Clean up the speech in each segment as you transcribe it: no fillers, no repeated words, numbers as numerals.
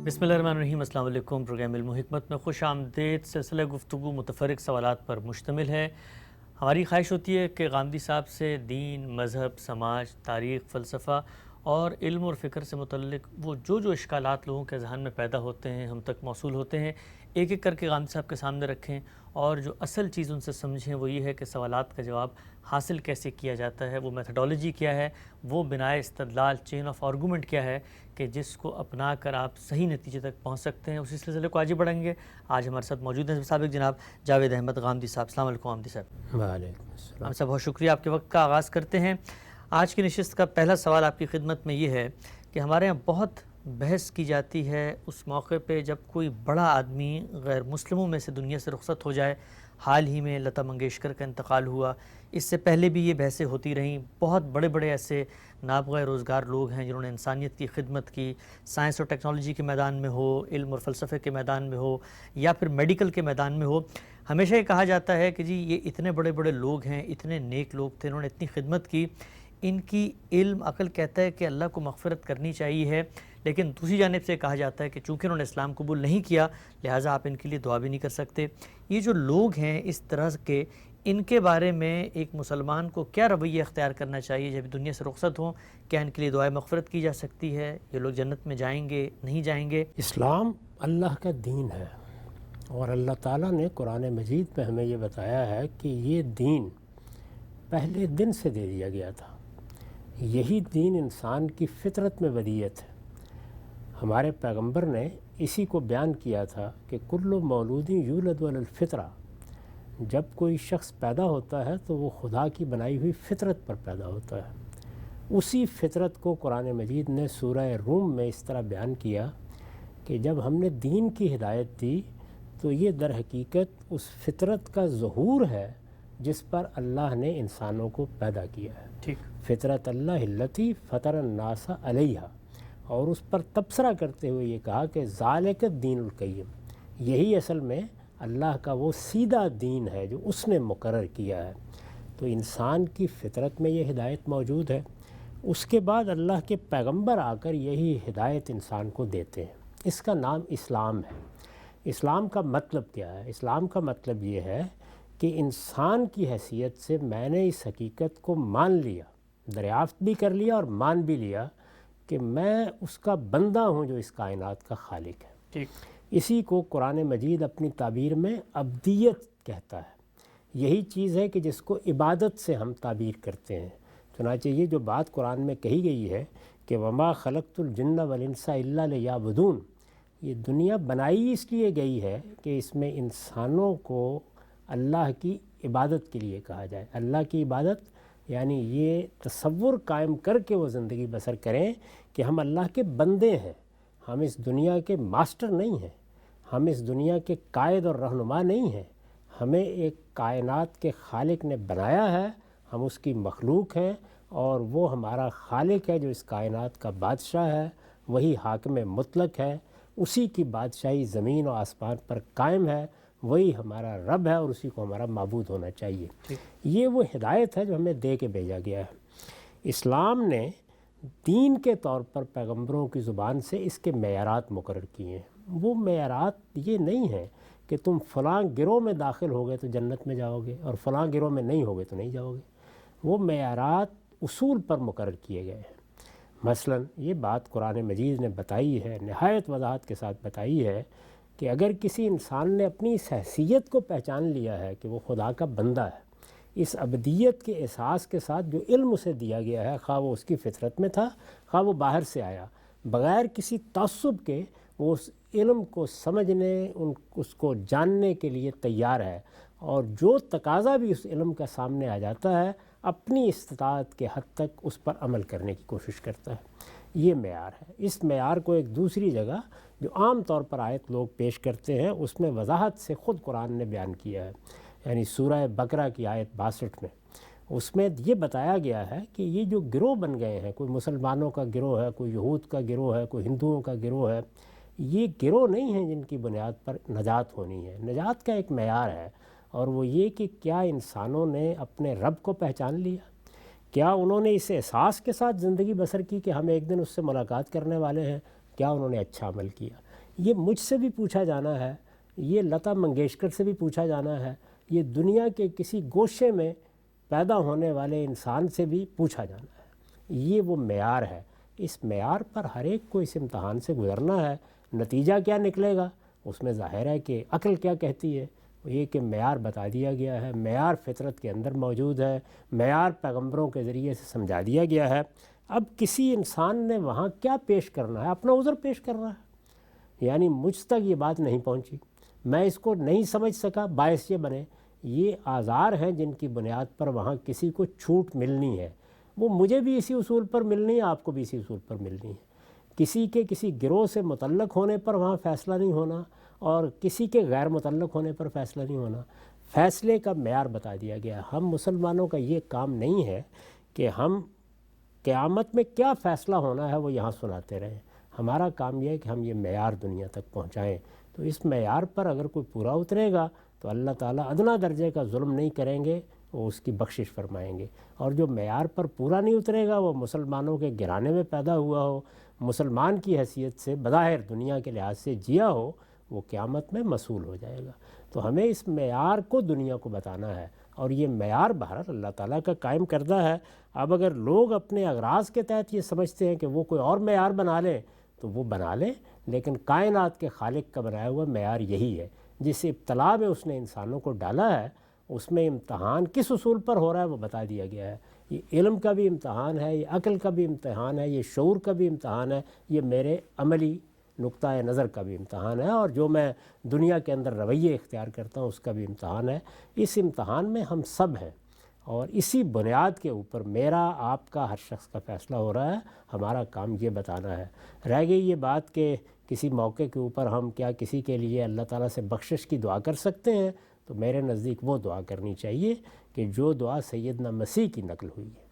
بسم اللہ الرحمن الرحیم۔ السلام علیکم۔ پروگرام علم و حکمت میں خوش آمدید۔ سلسلہ گفتگو متفرق سوالات پر مشتمل ہے۔ ہماری خواہش ہوتی ہے کہ غامدی صاحب سے دین، مذہب، سماج، تاریخ، فلسفہ اور علم اور فکر سے متعلق وہ جو اشکالات لوگوں کے ذہن میں پیدا ہوتے ہیں، ہم تک موصول ہوتے ہیں، ایک ایک کر کے غامدی صاحب کے سامنے رکھیں اور جو اصل چیز ان سے سمجھیں وہ یہ ہے کہ سوالات کا جواب حاصل کیسے کیا جاتا ہے، وہ میتھڈولوجی کیا ہے، وہ بنائے استدلال، چین آف آرگومنٹ کیا ہے کہ جس کو اپنا کر آپ صحیح نتیجے تک پہنچ سکتے ہیں۔ اسی سلسلے کو آج ہی بڑھیں گے۔ آج ہمارے ساتھ موجود ہیں سابق جناب جاوید احمد غامدی صاحب۔ السلام علیکم غامدی صاحب۔ وعلیکم السلام۔ ہم صاحب بہت شکریہ، آپ کے وقت کا آغاز کرتے ہیں۔ آج کی نشست کا پہلا سوال آپ کی خدمت میں یہ ہے کہ ہمارے یہاں بہت بحث کی جاتی ہے اس موقع پہ جب کوئی بڑا آدمی غیر مسلموں میں سے دنیا سے رخصت ہو جائے۔ حال ہی میں لتا منگیشکر کا انتقال ہوا، اس سے پہلے بھی یہ بحثیں ہوتی رہیں۔ بہت بڑے بڑے ایسے نابغہ روزگار لوگ ہیں جنہوں نے انسانیت کی خدمت کی، سائنس اور ٹیکنالوجی کے میدان میں ہو، علم اور فلسفے کے میدان میں ہو یا پھر میڈیکل کے میدان میں ہو۔ ہمیشہ یہ کہا جاتا ہے کہ جی یہ اتنے بڑے بڑے لوگ ہیں، اتنے نیک لوگ تھے، انہوں نے اتنی خدمت کی، ان کی علم عقل کہتا ہے کہ اللہ کو مغفرت کرنی چاہیے ہے، لیکن دوسری جانب سے کہا جاتا ہے کہ چونکہ انہوں نے اسلام قبول نہیں کیا لہٰذا آپ ان کے لیے دعا بھی نہیں کر سکتے۔ یہ جو لوگ ہیں اس طرح کے، ان کے بارے میں ایک مسلمان کو کیا رویہ اختیار کرنا چاہیے جب دنیا سے رخصت ہوں؟ کیا ان کے لیے دعائے مغفرت کی جا سکتی ہے؟ یہ لوگ جنت میں جائیں گے، نہیں جائیں گے؟ اسلام اللہ کا دین ہے اور اللہ تعالیٰ نے قرآن مجید میں ہمیں یہ بتایا ہے کہ یہ دین پہلے دن سے دے دیا گیا تھا۔ یہی دین انسان کی فطرت میں ودیت ہے۔ ہمارے پیغمبر نے اسی کو بیان کیا تھا کہ کل مولود یولد علی الفطرہ، جب کوئی شخص پیدا ہوتا ہے تو وہ خدا کی بنائی ہوئی فطرت پر پیدا ہوتا ہے۔ اسی فطرت کو قرآن مجید نے سورہ روم میں اس طرح بیان کیا کہ جب ہم نے دین کی ہدایت دی تو یہ در حقیقت اس فطرت کا ظہور ہے جس پر اللہ نے انسانوں کو پیدا کیا ہے۔ ٹھیک، فطرت اللہ التی فطر الناس علیہ، اور اس پر تبصرہ کرتے ہوئے یہ کہا کہ ذالک الدین القیم، یہی اصل میں اللہ کا وہ سیدھا دین ہے جو اس نے مقرر کیا ہے۔ تو انسان کی فطرت میں یہ ہدایت موجود ہے، اس کے بعد اللہ کے پیغمبر آ کر یہی ہدایت انسان کو دیتے ہیں۔ اس کا نام اسلام ہے۔ اسلام کا مطلب کیا ہے؟ اسلام کا مطلب یہ ہے کہ انسان کی حیثیت سے میں نے اس حقیقت کو مان لیا، دریافت بھی کر لیا اور مان بھی لیا کہ میں اس کا بندہ ہوں جو اس کائنات کا خالق ہے۔ ٹھیک، اسی کو قرآن مجید اپنی تعبیر میں عبدیت کہتا ہے۔ یہی چیز ہے کہ جس کو عبادت سے ہم تعبیر کرتے ہیں۔ چنانچہ یہ جو بات قرآن میں کہی گئی ہے کہ وما خلقت الجن والانس الا لیعبدون، یہ دنیا بنائی اس لیے گئی ہے کہ اس میں انسانوں کو اللہ کی عبادت کے لیے کہا جائے۔ اللہ کی عبادت یعنی یہ تصور قائم کر کے وہ زندگی بسر کریں کہ ہم اللہ کے بندے ہیں، ہم اس دنیا کے ماسٹر نہیں ہیں، ہم اس دنیا کے قائد اور رہنما نہیں ہیں، ہمیں ایک کائنات کے خالق نے بنایا ہے، ہم اس کی مخلوق ہیں اور وہ ہمارا خالق ہے جو اس کائنات کا بادشاہ ہے، وہی حاکم مطلق ہے، اسی کی بادشاہی زمین و آسمان پر قائم ہے، وہی ہمارا رب ہے اور اسی کو ہمارا معبود ہونا چاہیے۔ یہ وہ ہدایت ہے جو ہمیں دے کے بھیجا گیا ہے۔ اسلام نے دین کے طور پر پیغمبروں کی زبان سے اس کے معیارات مقرر کیے ہیں۔ وہ معیارات یہ نہیں ہیں کہ تم فلاں گروہ میں داخل ہوگے تو جنت میں جاؤ گے اور فلاں گروہ میں نہیں ہوگے تو نہیں جاؤ گے۔ وہ معیارات اصول پر مقرر کیے گئے ہیں۔ مثلا یہ بات قرآن مجید نے بتائی ہے، نہایت وضاحت کے ساتھ بتائی ہے کہ اگر کسی انسان نے اپنی اس حیثیت کو پہچان لیا ہے کہ وہ خدا کا بندہ ہے، اس عبدیت کے احساس کے ساتھ جو علم اسے دیا گیا ہے، خواہ وہ اس کی فطرت میں تھا خواہ وہ باہر سے آیا، بغیر کسی تعصب کے وہ اس علم کو سمجھنے، اس کو جاننے کے لیے تیار ہے، اور جو تقاضا بھی اس علم کا سامنے آ جاتا ہے اپنی استطاعت کے حد تک اس پر عمل کرنے کی کوشش کرتا ہے۔ یہ معیار ہے۔ اس معیار کو ایک دوسری جگہ جو عام طور پر آیت لوگ پیش کرتے ہیں اس میں وضاحت سے خود قرآن نے بیان کیا ہے، یعنی سورہ بقرہ کی آیت 62 میں اس میں یہ بتایا گیا ہے کہ یہ جو گروہ بن گئے ہیں، کوئی مسلمانوں کا گروہ ہے، کوئی یہود کا گروہ ہے، کوئی ہندوؤں کا گروہ ہے، یہ گروہ نہیں ہیں جن کی بنیاد پر نجات ہونی ہے۔ نجات کا ایک معیار ہے اور وہ یہ کہ کیا انسانوں نے اپنے رب کو پہچان لیا، کیا انہوں نے اس احساس کے ساتھ زندگی بسر کی کہ ہم ایک دن اس سے ملاقات کرنے والے ہیں، کیا انہوں نے اچھا عمل کیا۔ یہ مجھ سے بھی پوچھا جانا ہے، یہ لتا منگیشکر سے بھی پوچھا جانا ہے، یہ دنیا کے کسی گوشے میں پیدا ہونے والے انسان سے بھی پوچھا جانا ہے۔ یہ وہ معیار ہے، اس معیار پر ہر ایک کو اس امتحان سے گزرنا ہے۔ نتیجہ کیا نکلے گا اس میں ظاہر ہے کہ عقل کیا کہتی ہے، یہ کہ معیار بتا دیا گیا ہے، معیار فطرت کے اندر موجود ہے، معیار پیغمبروں کے ذریعے سے سمجھا دیا گیا ہے۔ اب کسی انسان نے وہاں کیا پیش کرنا ہے، اپنا عذر پیش کرنا ہے، یعنی مجھ تک یہ بات نہیں پہنچی، میں اس کو نہیں سمجھ سکا، باعث یہ بنے یہ آزار ہیں جن کی بنیاد پر وہاں کسی کو چھوٹ ملنی ہے، وہ مجھے بھی اسی اصول پر ملنی ہے، آپ کو بھی اسی اصول پر ملنی ہے۔ کسی کے کسی گروہ سے متعلق ہونے پر وہاں فیصلہ نہیں ہونا اور کسی کے غیر متعلق ہونے پر فیصلہ نہیں ہونا، فیصلے کا معیار بتا دیا گیا۔ ہم مسلمانوں کا یہ کام نہیں ہے کہ ہم قیامت میں کیا فیصلہ ہونا ہے وہ یہاں سناتے رہیں، ہمارا کام یہ ہے کہ ہم یہ معیار دنیا تک پہنچائیں۔ تو اس معیار پر اگر کوئی پورا اترے گا تو اللہ تعالیٰ ادنیٰ درجے کا ظلم نہیں کریں گے، وہ اس کی بخشش فرمائیں گے، اور جو معیار پر پورا نہیں اترے گا وہ مسلمانوں کے گھرانے میں پیدا ہوا ہو، مسلمان کی حیثیت سے بظاہر دنیا کے لحاظ سے جیا ہو، وہ قیامت میں مسئول ہو جائے گا۔ تو ہمیں اس معیار کو دنیا کو بتانا ہے، اور یہ معیار بہرحال اللہ تعالیٰ کا قائم کردہ ہے۔ اب اگر لوگ اپنے اغراض کے تحت یہ سمجھتے ہیں کہ وہ کوئی اور معیار بنا لیں تو وہ بنا لیں، لیکن کائنات کے خالق کا بنایا ہوا معیار یہی ہے۔ جس ابتلا میں اس نے انسانوں کو ڈالا ہے اس میں امتحان کس اصول پر ہو رہا ہے وہ بتا دیا گیا ہے۔ یہ علم کا بھی امتحان ہے، یہ عقل کا بھی امتحان ہے، یہ شعور کا بھی امتحان ہے، یہ میرے عملی نقطۂ نظر کا بھی امتحان ہے، اور جو میں دنیا کے اندر رویے اختیار کرتا ہوں اس کا بھی امتحان ہے۔ اس امتحان میں ہم سب ہیں، اور اسی بنیاد کے اوپر میرا، آپ کا، ہر شخص کا فیصلہ ہو رہا ہے۔ ہمارا کام یہ بتانا ہے۔ رہ گئی یہ بات کہ کسی موقع کے اوپر ہم کیا کسی کے لیے اللہ تعالیٰ سے بخشش کی دعا کر سکتے ہیں، تو میرے نزدیک وہ دعا کرنی چاہیے کہ جو دعا سیدنا مسیح کی نقل ہوئی ہے۔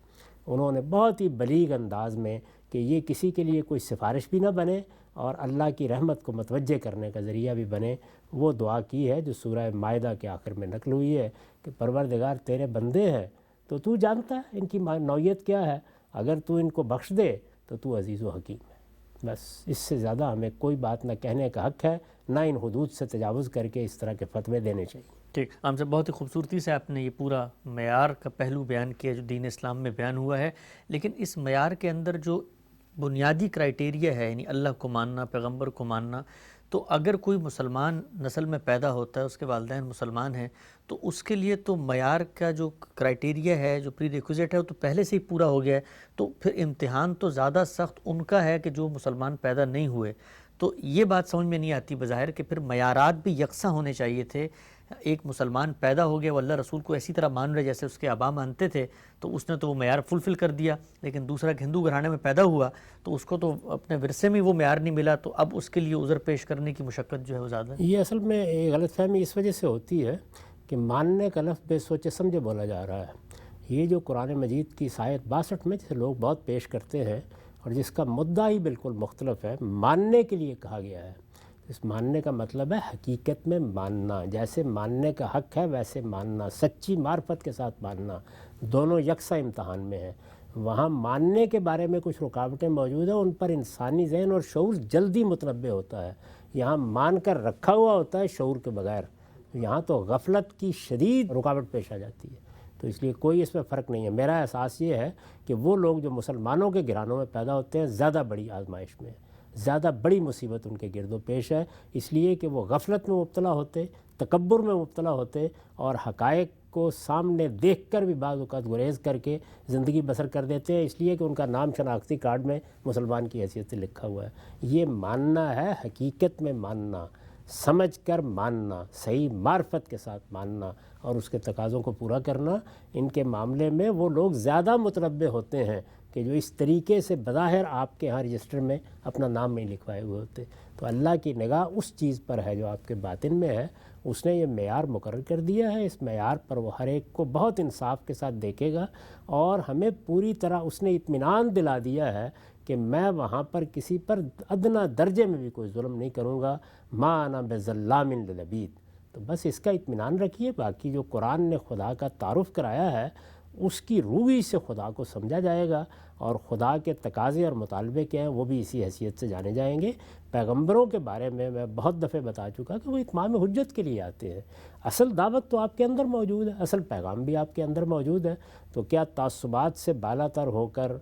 انہوں نے بہت ہی بلیغ انداز میں، کہ یہ کسی کے لیے کوئی سفارش بھی نہ بنے اور اللہ کی رحمت کو متوجہ کرنے کا ذریعہ بھی بنے، وہ دعا کی ہے جو سورہ مائدہ کے آخر میں نقل ہوئی ہے کہ پروردگار تیرے بندے ہیں تو تو جانتا ہے ان کی نوعیت کیا ہے، اگر تو ان کو بخش دے تو تو عزیز و حکیم ہے۔ بس اس سے زیادہ ہمیں کوئی بات نہ کہنے کا حق ہے، نہ ان حدود سے تجاوز کر کے اس طرح کے فتوے دینے چاہیے۔ ٹھیک، ہم سے بہت ہی خوبصورتی سے آپ نے یہ پورا معیار کا پہلو بیان کیا جو دین اسلام میں بیان ہوا ہے، لیکن اس معیار کے اندر جو بنیادی کرائیٹیریا ہے، یعنی اللہ کو ماننا، پیغمبر کو ماننا، تو اگر کوئی مسلمان نسل میں پیدا ہوتا ہے، اس کے والدین مسلمان ہیں، تو اس کے لیے تو معیار کا جو کرائیٹیریا ہے، جو پری ریکوزٹ ہے، وہ تو پہلے سے ہی پورا ہو گیا ہے، تو پھر امتحان تو زیادہ سخت ان کا ہے کہ جو مسلمان پیدا نہیں ہوئے۔ تو یہ بات سمجھ میں نہیں آتی بظاہر کہ پھر معیارات بھی یکساں ہونے چاہیے تھے۔ ایک مسلمان پیدا ہو گیا، وہ اللہ رسول کو ایسی طرح مان رہے جیسے اس کے آبا مانتے تھے، تو اس نے تو وہ معیار فلفل کر دیا، لیکن دوسرا کہ ہندو گھرانے میں پیدا ہوا تو اس کو تو اپنے ورثے میں وہ معیار نہیں ملا، تو اب اس کے لیے عذر پیش کرنے کی مشقت جو ہے وہ زیادہ ہے۔ یہ اصل میں غلط فہمی اس وجہ سے ہوتی ہے کہ ماننے کا لفظ بے سوچے سمجھے بولا جا رہا ہے۔ یہ جو قرآن مجید کی آیت 62 میں جسے لوگ بہت پیش کرتے ہیں اور جس کا مدعا ہی بالکل مختلف ہے، ماننے کے لیے کہا گیا ہے۔ اس ماننے کا مطلب ہے حقیقت میں ماننا، جیسے ماننے کا حق ہے ویسے ماننا، سچی معرفت کے ساتھ ماننا، دونوں یکساں امتحان میں ہیں۔ وہاں ماننے کے بارے میں کچھ رکاوٹیں موجود ہیں، ان پر انسانی ذہن اور شعور جلدی متنبع ہوتا ہے۔ یہاں مان کر رکھا ہوا ہوتا ہے شعور کے بغیر، یہاں تو غفلت کی شدید رکاوٹ پیش آ جاتی ہے۔ تو اس لیے کوئی اس میں فرق نہیں ہے۔ میرا احساس یہ ہے کہ وہ لوگ جو مسلمانوں کے گھرانوں میں پیدا ہوتے ہیں زیادہ بڑی آزمائش میں ہیں، زیادہ بڑی مصیبت ان کے گرد و پیش ہے، اس لیے کہ وہ غفلت میں مبتلا ہوتے، تکبر میں مبتلا ہوتے، اور حقائق کو سامنے دیکھ کر بھی بعض اوقات گریز کر کے زندگی بسر کر دیتے ہیں، اس لیے کہ ان کا نام شناختی کارڈ میں مسلمان کی حیثیت سے لکھا ہوا ہے۔ یہ ماننا ہے، حقیقت میں ماننا، سمجھ کر ماننا، صحیح معرفت کے ساتھ ماننا اور اس کے تقاضوں کو پورا کرنا۔ ان کے معاملے میں وہ لوگ زیادہ متنبع ہوتے ہیں کہ جو اس طریقے سے بظاہر آپ کے ہاں رجسٹر میں اپنا نام نہیں لکھوائے ہوئے ہوتے۔ تو اللہ کی نگاہ اس چیز پر ہے جو آپ کے باطن میں ہے، اس نے یہ معیار مقرر کر دیا ہے، اس معیار پر وہ ہر ایک کو بہت انصاف کے ساتھ دیکھے گا، اور ہمیں پوری طرح اس نے اطمینان دلا دیا ہے کہ میں وہاں پر کسی پر ادنیٰ درجے میں بھی کوئی ظلم نہیں کروں گا، ما انا بظلام للعبید۔ تو بس اس کا اطمینان رکھیے۔ باقی جو قرآن نے خدا کا تعارف کرایا ہے اس کی روی سے خدا کو سمجھا جائے گا، اور خدا کے تقاضے اور مطالبے کیا ہیں وہ بھی اسی حیثیت سے جانے جائیں گے۔ پیغمبروں کے بارے میں بہت دفعہ بتا چکا کہ وہ اتمام حجت کے لیے آتے ہیں۔ اصل دعوت تو آپ کے اندر موجود ہے، اصل پیغام بھی آپ کے اندر موجود ہے، تو کیا تعصبات سے بالا تر ہو کر،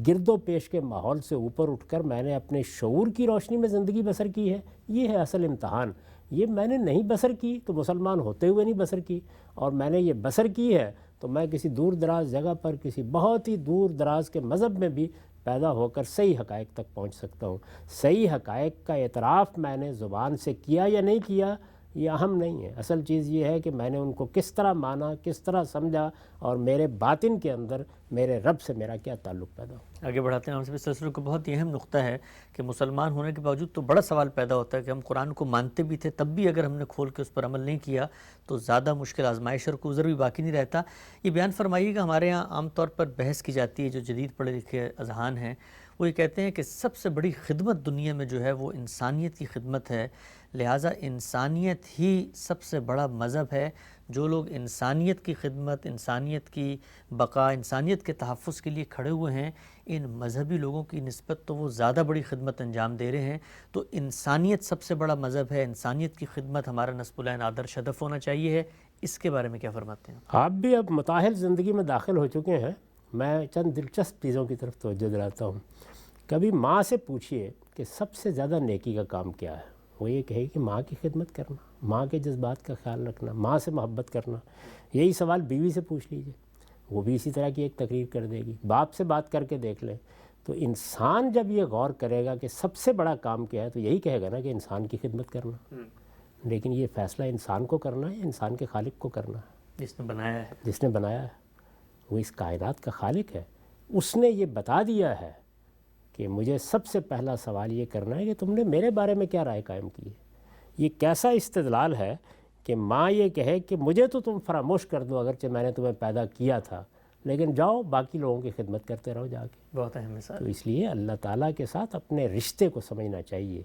گرد و پیش کے ماحول سے اوپر اٹھ کر میں نے اپنے شعور کی روشنی میں زندگی بسر کی ہے؟ یہ ہے اصل امتحان۔ یہ میں نے نہیں بسر کی تو مسلمان ہوتے ہوئے نہیں بسر کی، اور میں نے یہ بسر کی ہے تو میں کسی دور دراز جگہ پر، کسی بہت ہی دور دراز کے مذہب میں بھی پیدا ہو کر صحیح حقائق تک پہنچ سکتا ہوں۔ صحیح حقائق کا اعتراف میں نے زبان سے کیا یا نہیں کیا یہ اہم نہیں ہے، اصل چیز یہ ہے کہ میں نے ان کو کس طرح مانا، کس طرح سمجھا، اور میرے باطن کے اندر میرے رب سے میرا کیا تعلق پیدا ہو۔ آگے بڑھاتے ہیں ہم سے سلسلے کو، بہت ہی اہم نقطہ ہے کہ مسلمان ہونے کے باوجود تو بڑا سوال پیدا ہوتا ہے کہ ہم قرآن کو مانتے بھی تھے، تب بھی اگر ہم نے کھول کے اس پر عمل نہیں کیا تو زیادہ مشکل آزمائش اور عذر بھی باقی نہیں رہتا۔ یہ بیان فرمائیے کہ ہمارے ہاں عام طور پر بحث کی جاتی ہے، جو جدید پڑھے لکھے اذہان ہیں وہ یہ کہتے ہیں کہ سب سے بڑی خدمت دنیا میں جو ہے وہ انسانیت کی خدمت ہے، لہٰذا انسانیت ہی سب سے بڑا مذہب ہے۔ جو لوگ انسانیت کی خدمت، انسانیت کی بقا، انسانیت کے تحفظ کے لیے کھڑے ہوئے ہیں، ان مذہبی لوگوں کی نسبت تو وہ زیادہ بڑی خدمت انجام دے رہے ہیں۔ تو انسانیت سب سے بڑا مذہب ہے، انسانیت کی خدمت ہمارا نصب العین آدرش ہدف ہونا چاہیے ہے۔ اس کے بارے میں کیا فرماتے ہیں؟ آپ بھی اب متاہل زندگی میں داخل ہو چکے ہیں، میں چند دلچسپ چیزوں کی طرف توجہ دلاتا ہوں۔ کبھی ماں سے پوچھئے کہ سب سے زیادہ نیکی کا کام کیا ہے، وہ یہ کہے کہ ماں کی خدمت کرنا، ماں کے جذبات کا خیال رکھنا، ماں سے محبت کرنا۔ یہی سوال بیوی سے پوچھ لیجئے، وہ بھی اسی طرح کی ایک تقریر کر دے گی۔ باپ سے بات کر کے دیکھ لیں، تو انسان جب یہ غور کرے گا کہ سب سے بڑا کام کیا ہے تو یہی کہے گا نا کہ انسان کی خدمت کرنا۔ لیکن یہ فیصلہ انسان کو کرنا ہے، انسان کے خالق کو کرنا ہے، جس نے بنایا ہے، جس نے بنایا ہے، وہ اس کائنات کا خالق ہے۔ اس نے یہ بتا دیا ہے کہ مجھے سب سے پہلا سوال یہ کرنا ہے کہ تم نے میرے بارے میں کیا رائے قائم کی ہے۔ یہ کیسا استدلال ہے کہ ماں یہ کہے کہ مجھے تو تم فراموش کر دو اگرچہ میں نے تمہیں پیدا کیا تھا، لیکن جاؤ باقی لوگوں کی خدمت کرتے رہو جا کے۔ بہت اہم مثال۔ تو اس لیے اللہ تعالیٰ کے ساتھ اپنے رشتے کو سمجھنا چاہیے۔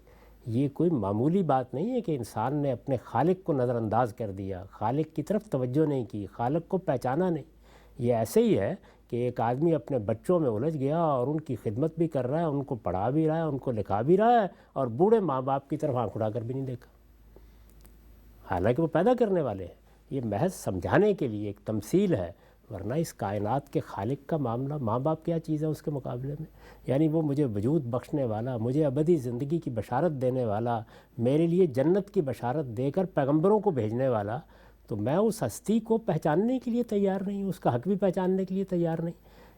یہ کوئی معمولی بات نہیں ہے کہ انسان نے اپنے خالق کو نظر انداز کر دیا، خالق کی طرف توجہ نہیں کی، خالق کو پہچانا نہیں۔ یہ ایسے ہی ہے کہ ایک آدمی اپنے بچوں میں الجھ گیا اور ان کی خدمت بھی کر رہا ہے، ان کو پڑھا بھی رہا ہے، ان کو لکھا بھی رہا ہے، اور بوڑھے ماں باپ کی طرف آنکھ اٹھا کر بھی نہیں دیکھا، حالانکہ وہ پیدا کرنے والے ہیں۔ یہ محض سمجھانے کے لیے ایک تمثیل ہے، ورنہ اس کائنات کے خالق کا معاملہ ماں باپ کیا چیز ہے اس کے مقابلے میں؟ یعنی وہ مجھے وجود بخشنے والا، مجھے ابدی زندگی کی بشارت دینے والا، میرے لیے جنت کی بشارت دے کر پیغمبروں کو بھیجنے والا، تو میں اس ہستی کو پہچاننے کے لیے تیار نہیں، اس کا حق بھی پہچاننے کے لیے تیار نہیں۔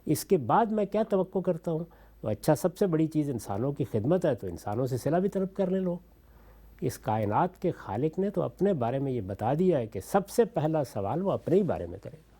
اس کے بعد میں کیا توقع کرتا ہوں؟ تو اچھا، سب سے بڑی چیز انسانوں کی خدمت ہے تو انسانوں سے صلہ بھی طلب کر لیں لوگ۔ اس کائنات کے خالق نے تو اپنے بارے میں یہ بتا دیا ہے کہ سب سے پہلا سوال وہ اپنے ہی بارے میں کرے گا،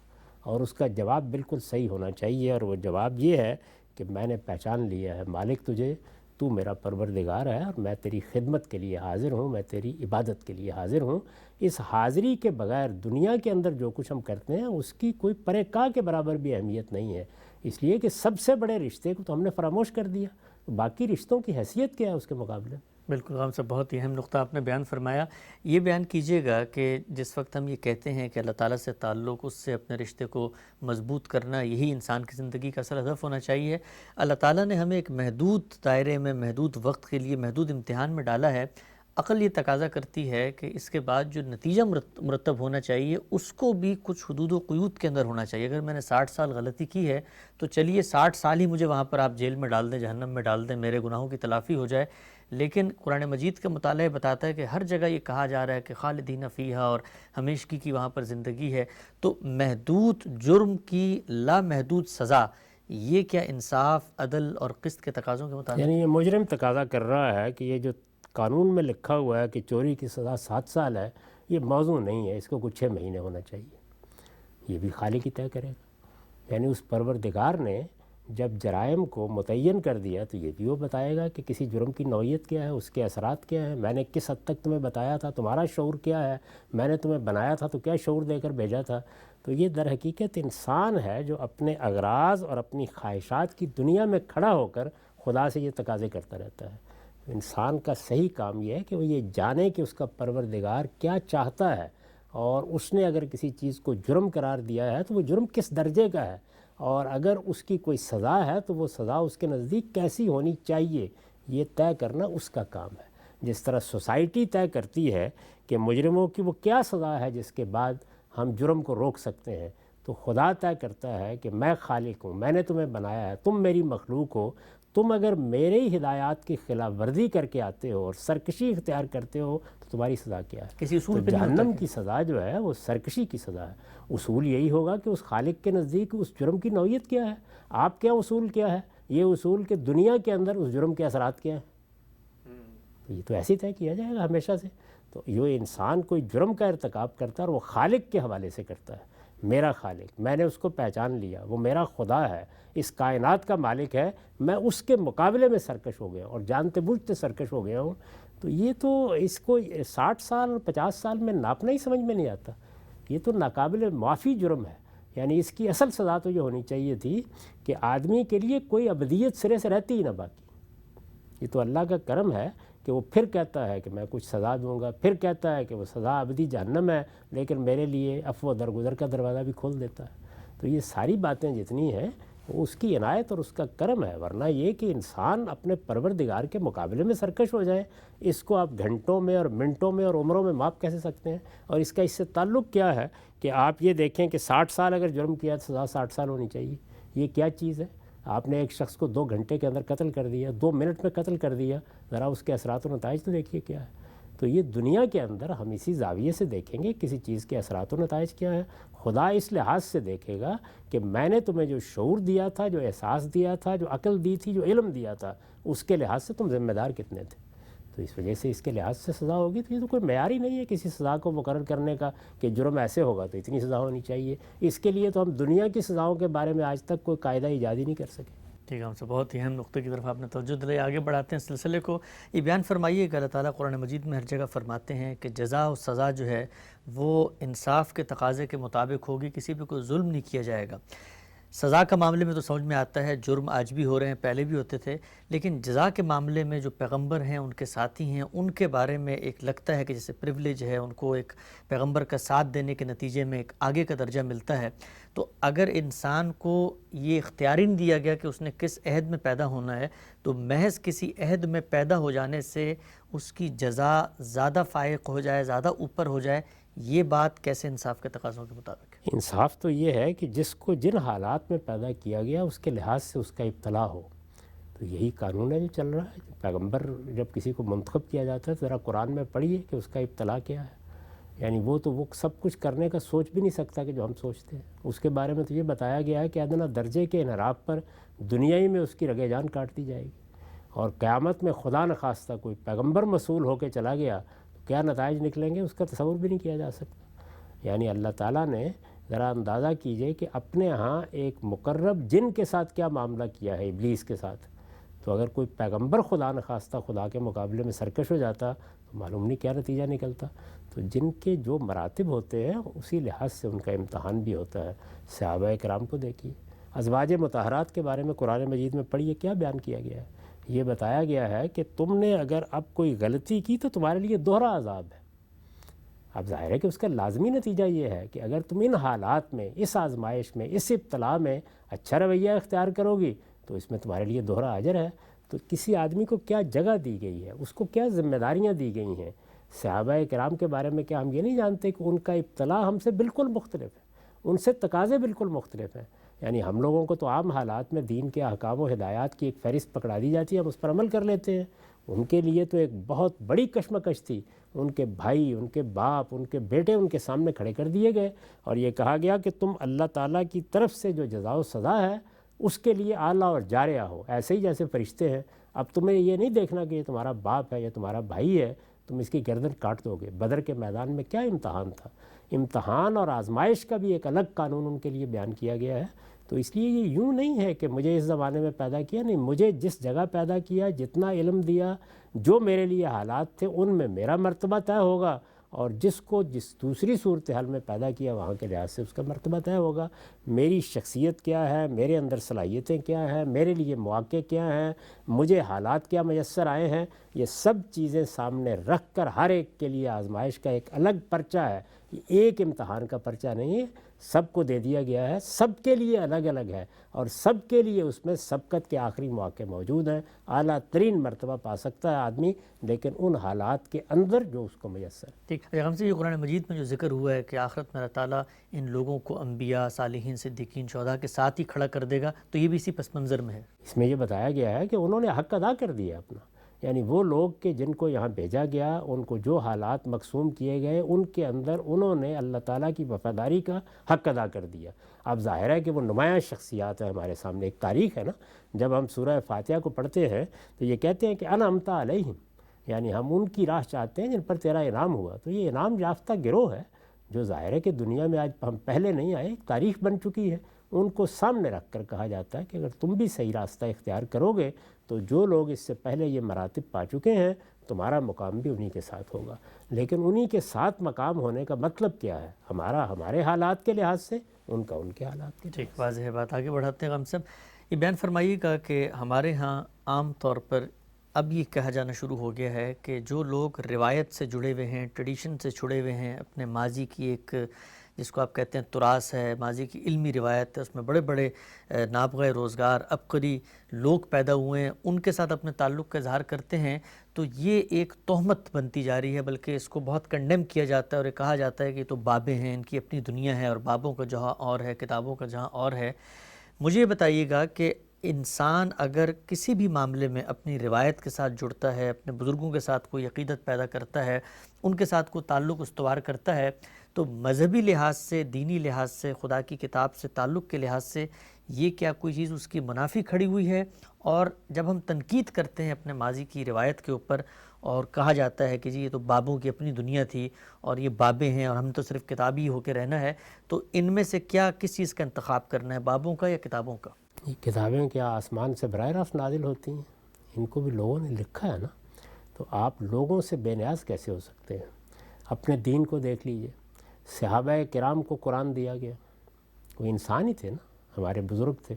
اور اس کا جواب بالکل صحیح ہونا چاہیے، اور وہ جواب یہ ہے کہ میں نے پہچان لیا ہے مالک تجھے، تو میرا پروردگار ہے، اور میں تیری خدمت کے لیے حاضر ہوں، میں تیری عبادت کے لیے حاضر ہوں۔ اس حاضری کے بغیر دنیا کے اندر جو کچھ ہم کرتے ہیں اس کی کوئی پرے کا کے برابر بھی اہمیت نہیں ہے، اس لیے کہ سب سے بڑے رشتے کو تو ہم نے فراموش کر دیا، باقی رشتوں کی حیثیت کیا ہے اس کے مقابلے میں؟ بالکل غام صاحب، بہت ہی اہم نقطہ آپ نے بیان فرمایا۔ یہ بیان کیجئے گا کہ جس وقت ہم یہ کہتے ہیں کہ اللہ تعالیٰ سے تعلق، اس سے اپنے رشتے کو مضبوط کرنا، یہی انسان کی زندگی کا اصل ہدف ہونا چاہیے۔ اللہ تعالیٰ نے ہمیں ایک محدود دائرے میں، محدود وقت کے لیے، محدود امتحان میں ڈالا ہے۔ عقل یہ تقاضا کرتی ہے کہ اس کے بعد جو نتیجہ مرتب ہونا چاہیے اس کو بھی کچھ حدود و قیود کے اندر ہونا چاہیے۔ اگر میں نے 60 سال غلطی کی ہے تو چلیے 60 سال ہی مجھے وہاں پر آپ جیل میں ڈال دیں، جہنم میں ڈال دیں، میرے گناہوں کی تلافی ہو جائے، لیکن قرآن مجید کا مطالعہ بتاتا ہے کہ ہر جگہ یہ کہا جا رہا ہے کہ خالدین فیہا، اور ہمیشگی کی وہاں پر زندگی ہے۔ تو محدود جرم کی لامحدود سزا، یہ کیا انصاف، عدل اور قسط کے تقاضوں کے مطابق؟ یعنی یہ مجرم تقاضا کر رہا ہے کہ یہ جو قانون میں لکھا ہوا ہے کہ چوری کی سزا 7 سال ہے، یہ موضوع نہیں ہے، اس کو کچھ 6 مہینے ہونا چاہیے۔ یہ بھی خالق ہی طے کرے گا، یعنی اس پروردگار نے جب جرائم کو متعین کر دیا تو یہ بھی وہ بتائے گا کہ کسی جرم کی نوعیت کیا ہے، اس کے اثرات کیا ہیں، میں نے کس حد تک تمہیں بتایا تھا، تمہارا شعور کیا ہے، میں نے تمہیں بنایا تھا تو کیا شعور دے کر بھیجا تھا۔ تو یہ در حقیقت انسان ہے جو اپنے اغراض اور اپنی خواہشات کی دنیا میں کھڑا ہو کر خدا سے یہ تقاضے کرتا رہتا ہے۔ انسان کا صحیح کام یہ ہے کہ وہ یہ جانے کہ اس کا پروردگار کیا چاہتا ہے، اور اس نے اگر کسی چیز کو جرم قرار دیا ہے تو وہ جرم کس درجے کا ہے، اور اگر اس کی کوئی سزا ہے تو وہ سزا اس کے نزدیک کیسی ہونی چاہیے، یہ طے کرنا اس کا کام ہے۔ جس طرح سوسائٹی طے کرتی ہے کہ مجرموں کی وہ کیا سزا ہے جس کے بعد ہم جرم کو روک سکتے ہیں، تو خدا طے کرتا ہے کہ میں خالق ہوں، میں نے تمہیں بنایا ہے، تم میری مخلوق ہو، تم اگر میرے ہی ہدایات کی خلاف ورزی کر کے آتے ہو اور سرکشی اختیار کرتے ہو تو تمہاری سزا کیا ہے۔ کسی اصول تو پہ نہیں ہوتا جہنم کہ کی سزا جو ہے وہ سرکشی کی سزا ہے۔ اصول یہی ہوگا کہ اس خالق کے نزدیک اس جرم کی نوعیت کیا ہے، آپ کیا اصول کیا ہے، یہ اصول کہ دنیا کے اندر اس جرم کے اثرات کیا ہیں، تو یہ تو ایسے طے کیا جائے گا ہمیشہ سے۔ تو یہ انسان کوئی جرم کا ارتکاب کرتا ہے اور وہ خالق کے حوالے سے کرتا ہے، میرا خالق، میں نے اس کو پہچان لیا، وہ میرا خدا ہے، اس کائنات کا مالک ہے، میں اس کے مقابلے میں سرکش ہو گیا اور جانتے بوجھتے سرکش ہو گیا ہوں، تو یہ تو اس کو 60 سال اور 50 سال میں ناپنا ہی سمجھ میں نہیں آتا، یہ تو ناقابل معافی جرم ہے۔ یعنی اس کی اصل سزا تو یہ ہونی چاہیے تھی کہ آدمی کے لیے کوئی ابدیت سرے سے رہتی ہی نہ باقی۔ یہ تو اللہ کا کرم ہے کہ وہ پھر کہتا ہے کہ میں کچھ سزا دوں گا، پھر کہتا ہے کہ وہ سزا ابدی جہنم ہے، لیکن میرے لیے عفو درگزر کا دروازہ بھی کھول دیتا ہے۔ تو یہ ساری باتیں جتنی ہیں وہ اس کی عنایت اور اس کا کرم ہے، ورنہ یہ کہ انسان اپنے پروردگار کے مقابلے میں سرکش ہو جائے، اس کو آپ گھنٹوں میں اور منٹوں میں اور عمروں میں ماپ کیسے سکتے ہیں؟ اور اس کا اس سے تعلق کیا ہے کہ آپ یہ دیکھیں کہ 60 سال اگر جرم کیا تو سزا 60 سال ہونی چاہیے، یہ کیا چیز ہے؟ آپ نے ایک شخص کو 2 گھنٹے کے اندر قتل کر دیا، 2 منٹ میں قتل کر دیا، ذرا اس کے اثرات و نتائج تو دیکھیے کیا ہے۔ تو یہ دنیا کے اندر ہم اسی زاویے سے دیکھیں گے کسی چیز کے اثرات و نتائج کیا ہے۔ خدا اس لحاظ سے دیکھے گا کہ میں نے تمہیں جو شعور دیا تھا، جو احساس دیا تھا، جو عقل دی تھی، جو علم دیا تھا، اس کے لحاظ سے تم ذمہ دار کتنے تھے، تو اس وجہ سے اس کے لحاظ سے سزا ہوگی۔ تو یہ تو کوئی معیار ہی نہیں ہے کسی سزا کو مقرر کرنے کا کہ جرم ایسے ہوگا تو اتنی سزا ہونی چاہیے۔ اس کے لیے تو ہم دنیا کی سزاؤں کے بارے میں آج تک کوئی قاعدہ ایجاد ہی نہیں کر سکے۔ ٹھیک ہے، ہم سے بہت ہی اہم نقطے کی طرف آپ نے توجہ دلائی۔ آگے بڑھاتے ہیں سلسلے کو۔ یہ بیان فرمائیے کہ اللہ تعالیٰ قرآن مجید میں ہر جگہ فرماتے ہیں کہ جزا و سزا جو ہے وہ انصاف کے تقاضے کے مطابق ہوگی، کسی پہ کوئی ظلم نہیں کیا جائے گا۔ سزا کا معاملے میں تو سمجھ میں آتا ہے، جرم آج بھی ہو رہے ہیں، پہلے بھی ہوتے تھے، لیکن جزا کے معاملے میں جو پیغمبر ہیں، ان کے ساتھی ہیں، ان کے بارے میں ایک لگتا ہے کہ جیسے پریولیج ہے، ان کو ایک پیغمبر کا ساتھ دینے کے نتیجے میں ایک آگے کا درجہ ملتا ہے۔ تو اگر انسان کو یہ اختیاری نہیں دیا گیا کہ اس نے کس عہد میں پیدا ہونا ہے، تو محض کسی عہد میں پیدا ہو جانے سے اس کی جزا زیادہ فائق ہو جائے، زیادہ اوپر ہو جائے، یہ بات کیسے انصاف کے تقاضوں کے مطابق ہے؟ انصاف تو یہ ہے کہ جس کو جن حالات میں پیدا کیا گیا اس کے لحاظ سے اس کا ابتلا ہو، تو یہی قانون ہے جو چل رہا ہے۔ پیغمبر جب کسی کو منتخب کیا جاتا ہے تو ذرا قرآن میں پڑھیے کہ اس کا ابتلا کیا ہے۔ یعنی وہ سب کچھ کرنے کا سوچ بھی نہیں سکتا کہ جو ہم سوچتے ہیں۔ اس کے بارے میں تو یہ بتایا گیا ہے کہ ادنا درجے کے انحراف پر دنیا ہی میں اس کی رگے جان کاٹ دی جائے گی، اور قیامت میں خدا نخواستہ کوئی پیغمبر مسئول ہو کے چلا گیا تو کیا نتائج نکلیں گے اس کا تصور بھی نہیں کیا جا سکتا۔ یعنی اللہ تعالیٰ نے ذرا اندازہ کیجئے کہ اپنے ہاں ایک مقرب جن کے ساتھ کیا معاملہ کیا ہے، ابلیس کے ساتھ۔ تو اگر کوئی پیغمبر خدا نخواستہ خدا کے مقابلے میں سرکش ہو جاتا تو معلوم نہیں کیا نتیجہ نکلتا۔ تو جن کے جو مراتب ہوتے ہیں اسی لحاظ سے ان کا امتحان بھی ہوتا ہے۔ صحابہ کرام کو دیکھیے، ازواج مطہرات کے بارے میں قرآن مجید میں پڑھیے کیا بیان کیا گیا ہے۔ یہ بتایا گیا ہے کہ تم نے اگر اب کوئی غلطی کی تو تمہارے لیے دوہرا عذاب ہے۔ اب ظاہر ہے کہ اس کا لازمی نتیجہ یہ ہے کہ اگر تم ان حالات میں، اس آزمائش میں، اس ابتلا میں اچھا رویہ اختیار کرو گی تو اس میں تمہارے لیے دوہرا اجر ہے۔ تو کسی آدمی کو کیا جگہ دی گئی ہے، اس کو کیا ذمہ داریاں دی گئی ہیں۔ صحابہ کرام کے بارے میں کیا ہم یہ نہیں جانتے کہ ان کا ابتلا ہم سے بالکل مختلف ہے، ان سے تقاضے بالکل مختلف ہیں۔ یعنی ہم لوگوں کو تو عام حالات میں دین کے احکام و ہدایات کی ایک فہرست پکڑا دی جاتی ہے، ہم اس پر عمل کر لیتے ہیں۔ ان کے لیے تو ایک بہت بڑی کشمکش تھی، ان کے بھائی، ان کے باپ، ان کے بیٹے ان کے سامنے کھڑے کر دیے گئے، اور یہ کہا گیا کہ تم اللہ تعالیٰ کی طرف سے جو جزا و سزا ہے اس کے لیے اعلیٰ اور جارحہ ہو، ایسے ہی جیسے فرشتے ہیں۔ اب تمہیں یہ نہیں دیکھنا کہ یہ تمہارا باپ ہے یا تمہارا بھائی ہے، تم اس کی گردن کاٹ دو گے۔ بدر کے میدان میں کیا امتحان تھا، امتحان اور آزمائش کا بھی ایک الگ قانون ان کے لیے بیان کیا گیا ہے۔ تو اس لیے یہ یوں نہیں ہے کہ مجھے اس زمانے میں پیدا کیا، نہیں، مجھے جس جگہ پیدا کیا، جتنا علم دیا، جو میرے لیے حالات تھے ان میں میرا مرتبہ طے ہوگا، اور جس کو جس دوسری صورتحال میں پیدا کیا وہاں کے لحاظ سے اس کا مرتبہ طے ہوگا. میری شخصیت کیا ہے، میرے اندر صلاحیتیں کیا ہیں، میرے لیے مواقع کیا ہیں، مجھے حالات کیا میسر آئے ہیں، یہ سب چیزیں سامنے رکھ کر ہر ایک کے لیے آزمائش کا ایک الگ پرچہ ہے. یہ ایک امتحان کا پرچہ نہیں ہے، سب کو دے دیا گیا ہے، سب کے لیے الگ الگ ہے، اور سب کے لیے اس میں سبقت کے آخری مواقع موجود ہیں. اعلیٰ ترین مرتبہ پا سکتا ہے آدمی، لیکن ان حالات کے اندر جو اس کو میسر. ٹھیک ہے. ہم سے یہ قرآن مجید میں جو ذکر ہوا ہے کہ آخرت میں اللہ تعالیٰ ان لوگوں کو انبیاء، صالحین، صدیقین، شہداء کے ساتھ ہی کھڑا کر دے گا، تو یہ بھی اسی پس منظر میں ہے. اس میں یہ بتایا گیا ہے کہ انہوں نے حق ادا کر دیا اپنا، یعنی وہ لوگ کہ جن کو یہاں بھیجا گیا، ان کو جو حالات مقسوم کیے گئے ان کے اندر انہوں نے اللہ تعالیٰ کی وفاداری کا حق ادا کر دیا. اب ظاہر ہے کہ وہ نمایاں شخصیات ہیں ہمارے سامنے. ایک تاریخ ہے نا، جب ہم سورہ فاتحہ کو پڑھتے ہیں تو یہ کہتے ہیں کہ انعمت علیہم، یعنی ہم ان کی راہ چاہتے ہیں جن پر تیرا انعام ہوا. تو یہ انعام یافتہ گروہ ہے جو ظاہر ہے کہ دنیا میں آج ہم پہلے نہیں آئے، ایک تاریخ بن چکی ہے. ان کو سامنے رکھ کر کہا جاتا ہے کہ اگر تم بھی صحیح راستہ اختیار کرو گے تو جو لوگ اس سے پہلے یہ مراتب پا چکے ہیں تمہارا مقام بھی انہی کے ساتھ ہوگا. لیکن انہی کے ساتھ مقام ہونے کا مطلب کیا ہے؟ ہمارا ہمارے حالات کے لحاظ سے، ان کا ان کے حالات کے. ٹھیک، واضح ہے بات. آگے بڑھاتے ہیں غم صاحب. یہ بیان فرمائیے گا کہ ہمارے ہاں عام طور پر اب یہ کہا جانا شروع ہو گیا ہے کہ جو لوگ روایت سے جڑے ہوئے ہیں، ٹریڈیشن سے جڑے ہوئے ہیں، اپنے ماضی کی ایک جس کو آپ کہتے ہیں تراث ہے، ماضی کی علمی روایت ہے، اس میں بڑے بڑے نابغہ روزگار عبقری لوگ پیدا ہوئے ہیں، ان کے ساتھ اپنے تعلق کا اظہار کرتے ہیں، تو یہ ایک تہمت بنتی جا رہی ہے. بلکہ اس کو بہت کنڈیم کیا جاتا ہے اور یہ کہا جاتا ہے کہ یہ تو بابیں ہیں، ان کی اپنی دنیا ہے اور بابوں کا جہاں اور ہے، کتابوں کا جہاں اور ہے. مجھے یہ بتائیے گا کہ انسان اگر کسی بھی معاملے میں اپنی روایت کے ساتھ جڑتا ہے، اپنے بزرگوں کے ساتھ کوئی عقیدت پیدا کرتا ہے، ان کے ساتھ کوئی تعلق استوار کرتا ہے، تو مذہبی لحاظ سے، دینی لحاظ سے، خدا کی کتاب سے تعلق کے لحاظ سے یہ کیا کوئی چیز اس کی منافی کھڑی ہوئی ہے؟ اور جب ہم تنقید کرتے ہیں اپنے ماضی کی روایت کے اوپر اور کہا جاتا ہے کہ جی یہ تو بابوں کی اپنی دنیا تھی اور یہ بابیں ہیں اور ہم تو صرف کتابی ہو کے رہنا ہے، تو ان میں سے کیا کس چیز کا انتخاب کرنا ہے، بابوں کا یا کتابوں کا؟ یہ کتابیں کیا آسمان سے براہ راست نازل ہوتی ہیں؟ ان کو بھی لوگوں نے لکھا ہے نا. تو آپ لوگوں سے بے نیاز کیسے ہو سکتے ہیں؟ اپنے دین کو دیکھ لیجئے. صحابہ کرام کو قرآن دیا گیا، وہ انسان ہی تھے نا، ہمارے بزرگ تھے،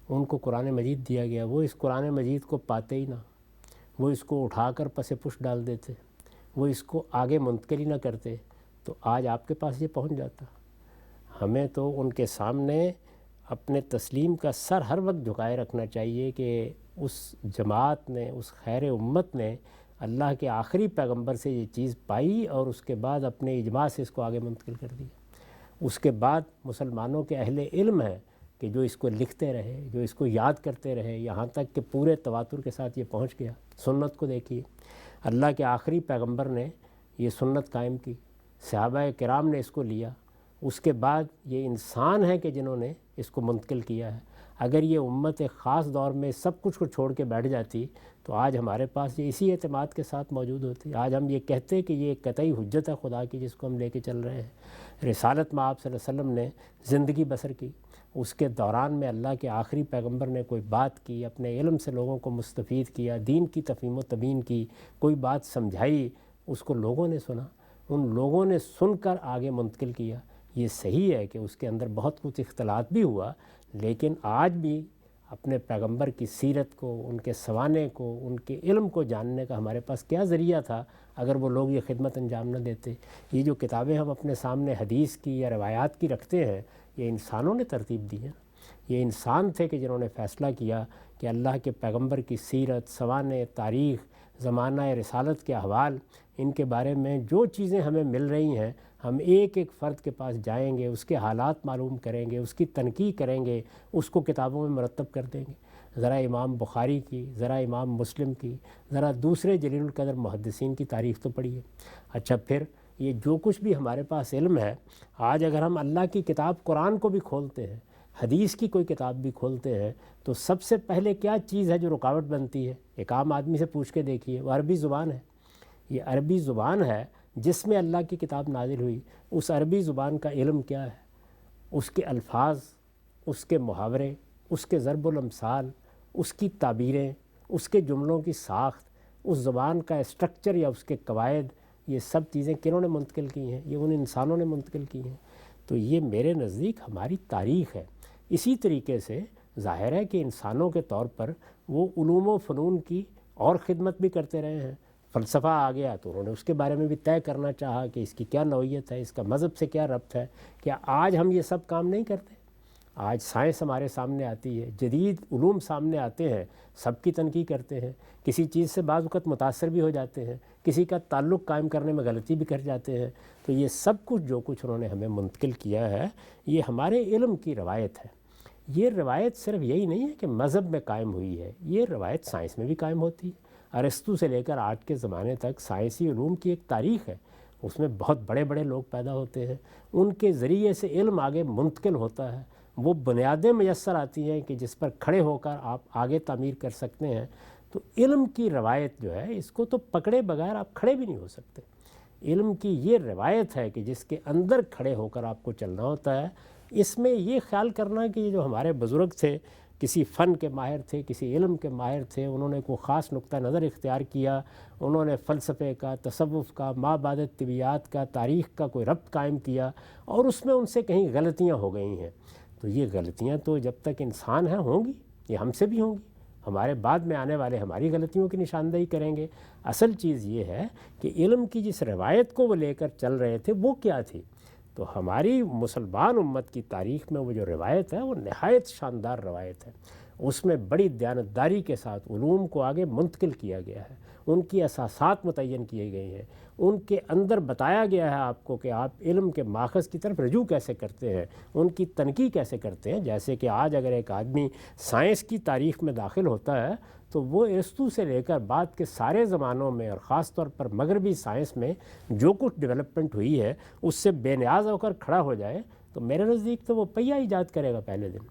ان کو قرآن مجید دیا گیا. وہ اس قرآن مجید کو پاتے ہی نہ، وہ اس کو اٹھا کر پس پش ڈال دیتے، وہ اس کو آگے منتقل ہی نہ کرتے، تو آج آپ کے پاس یہ پہنچ جاتا. ہمیں تو ان کے سامنے اپنے تسلیم کا سر ہر وقت جھکائے رکھنا چاہیے کہ اس جماعت نے، اس خیر امت نے اللہ کے آخری پیغمبر سے یہ چیز پائی اور اس کے بعد اپنے اجماع سے اس کو آگے منتقل کر دیا. اس کے بعد مسلمانوں کے اہل علم ہیں کہ جو اس کو لکھتے رہے، جو اس کو یاد کرتے رہے، یہاں تک کہ پورے تواتر کے ساتھ یہ پہنچ گیا. سنت کو دیکھیے، اللہ کے آخری پیغمبر نے یہ سنت قائم کی، صحابہ کرام نے اس کو لیا، اس کے بعد یہ انسان ہیں کہ جنہوں نے اس کو منتقل کیا ہے. اگر یہ امت ایک خاص دور میں سب کچھ کو چھوڑ کے بیٹھ جاتی تو آج ہمارے پاس یہ اسی اعتماد کے ساتھ موجود ہوتی. آج ہم یہ کہتے کہ یہ ایک قطعی حجت ہے خدا کی جس کو ہم لے کے چل رہے ہیں. رسالت میں آپ صلی اللہ علیہ وسلم نے زندگی بسر کی، اس کے دوران میں اللہ کے آخری پیغمبر نے کوئی بات کی، اپنے علم سے لوگوں کو مستفید کیا، دین کی تفہیم و تبیین کی، کوئی بات سمجھائی، اس کو لوگوں نے سنا، ان لوگوں نے سن کر آگے منتقل کیا. یہ صحیح ہے کہ اس کے اندر بہت کچھ اختلاط بھی ہوا، لیکن آج بھی اپنے پیغمبر کی سیرت کو، ان کے سوانے کو، ان کے علم کو جاننے کا ہمارے پاس کیا ذریعہ تھا اگر وہ لوگ یہ خدمت انجام نہ دیتے. یہ جو کتابیں ہم اپنے سامنے حدیث کی یا روایات کی رکھتے ہیں، یہ انسانوں نے ترتیب دی ہے. یہ انسان تھے کہ جنہوں نے فیصلہ کیا کہ اللہ کے پیغمبر کی سیرت، سوانے، تاریخ، زمانہ رسالت کے احوال، ان کے بارے میں جو چیزیں ہمیں مل رہی ہیں ہم ایک ایک فرد کے پاس جائیں گے، اس کے حالات معلوم کریں گے، اس کی تنقیح کریں گے، اس کو کتابوں میں مرتب کر دیں گے. ذرا امام بخاری کی، ذرا امام مسلم کی، ذرا دوسرے جلیل القدر محدثین کی تاریخ تو پڑھیے. اچھا پھر یہ جو کچھ بھی ہمارے پاس علم ہے، آج اگر ہم اللہ کی کتاب قرآن کو بھی کھولتے ہیں، حدیث کی کوئی کتاب بھی کھولتے ہیں، تو سب سے پہلے کیا چیز ہے جو رکاوٹ بنتی ہے؟ ایک عام آدمی سے پوچھ کے دیکھیے، وہ عربی زبان ہے. یہ عربی زبان ہے جس میں اللہ کی کتاب نازل ہوئی. اس عربی زبان کا علم کیا ہے؟ اس کے الفاظ، اس کے محاورے، اس کے ضرب الامثال، اس کی تعبیریں، اس کے جملوں کی ساخت، اس زبان کا اسٹرکچر یا اس کے قواعد، یہ سب چیزیں کنہوں نے منتقل کی ہیں؟ یہ ان انسانوں نے منتقل کی ہیں۔ تو یہ میرے نزدیک ہماری تاریخ ہے۔ اسی طریقے سے ظاہر ہے کہ انسانوں کے طور پر وہ علوم و فنون کی اور خدمت بھی کرتے رہے ہیں۔ فلسفہ آ گیا تو انہوں نے اس کے بارے میں بھی طے کرنا چاہا کہ اس کی کیا نوعیت ہے، اس کا مذہب سے کیا ربط ہے۔ کیا آج ہم یہ سب کام نہیں کرتے؟ آج سائنس ہمارے سامنے آتی ہے، جدید علوم سامنے آتے ہیں، سب کی تنقید کرتے ہیں، کسی چیز سے بعض وقت متاثر بھی ہو جاتے ہیں، کسی کا تعلق قائم کرنے میں غلطی بھی کر جاتے ہیں۔ تو یہ سب کچھ جو کچھ انہوں نے ہمیں منتقل کیا ہے، یہ ہمارے علم کی روایت ہے۔ یہ روایت صرف یہی نہیں ہے کہ مذہب میں قائم ہوئی ہے، یہ روایت سائنس میں بھی قائم ہوتی ہے۔ ارسطو سے لے کر آج کے زمانے تک سائنسی علوم کی ایک تاریخ ہے، اس میں بہت بڑے بڑے لوگ پیدا ہوتے ہیں، ان کے ذریعے سے علم آگے منتقل ہوتا ہے، وہ بنیادیں میسر آتی ہیں کہ جس پر کھڑے ہو کر آپ آگے تعمیر کر سکتے ہیں۔ تو علم کی روایت جو ہے، اس کو تو پکڑے بغیر آپ کھڑے بھی نہیں ہو سکتے۔ علم کی یہ روایت ہے کہ جس کے اندر کھڑے ہو کر آپ کو چلنا ہوتا ہے۔ اس میں یہ خیال کرنا کہ یہ جو ہمارے بزرگ تھے، کسی فن کے ماہر تھے، کسی علم کے ماہر تھے، انہوں نے کوئی خاص نقطہ نظر اختیار کیا، انہوں نے فلسفے کا، تصوف کا، ما بعد طبیعیات کا، تاریخ کا کوئی ربط قائم کیا، اور اس میں ان سے کہیں غلطیاں ہو گئی ہیں۔ تو یہ غلطیاں تو جب تک انسان ہیں ہوں گی، یہ ہم سے بھی ہوں گی، ہمارے بعد میں آنے والے ہماری غلطیوں کی نشاندہی کریں گے۔ اصل چیز یہ ہے کہ علم کی جس روایت کو وہ لے کر چل رہے تھے وہ کیا تھی۔ تو ہماری مسلمان امت کی تاریخ میں وہ جو روایت ہے وہ نہایت شاندار روایت ہے۔ اس میں بڑی دیانتداری کے ساتھ علوم کو آگے منتقل کیا گیا ہے، ان کی اساسات متعین کیے گئے ہیں، ان کے اندر بتایا گیا ہے آپ کو کہ آپ علم کے ماخذ کی طرف رجوع کیسے کرتے ہیں، ان کی تنقید کیسے کرتے ہیں۔ جیسے کہ آج اگر ایک آدمی سائنس کی تاریخ میں داخل ہوتا ہے تو وہ ارسطو سے لے کر بعد کے سارے زمانوں میں، اور خاص طور پر مغربی سائنس میں جو کچھ ڈیولپمنٹ ہوئی ہے اس سے بے نیاز ہو کر کھڑا ہو جائے تو میرے نزدیک تو وہ پہیہ ایجاد کرے گا پہلے دن۔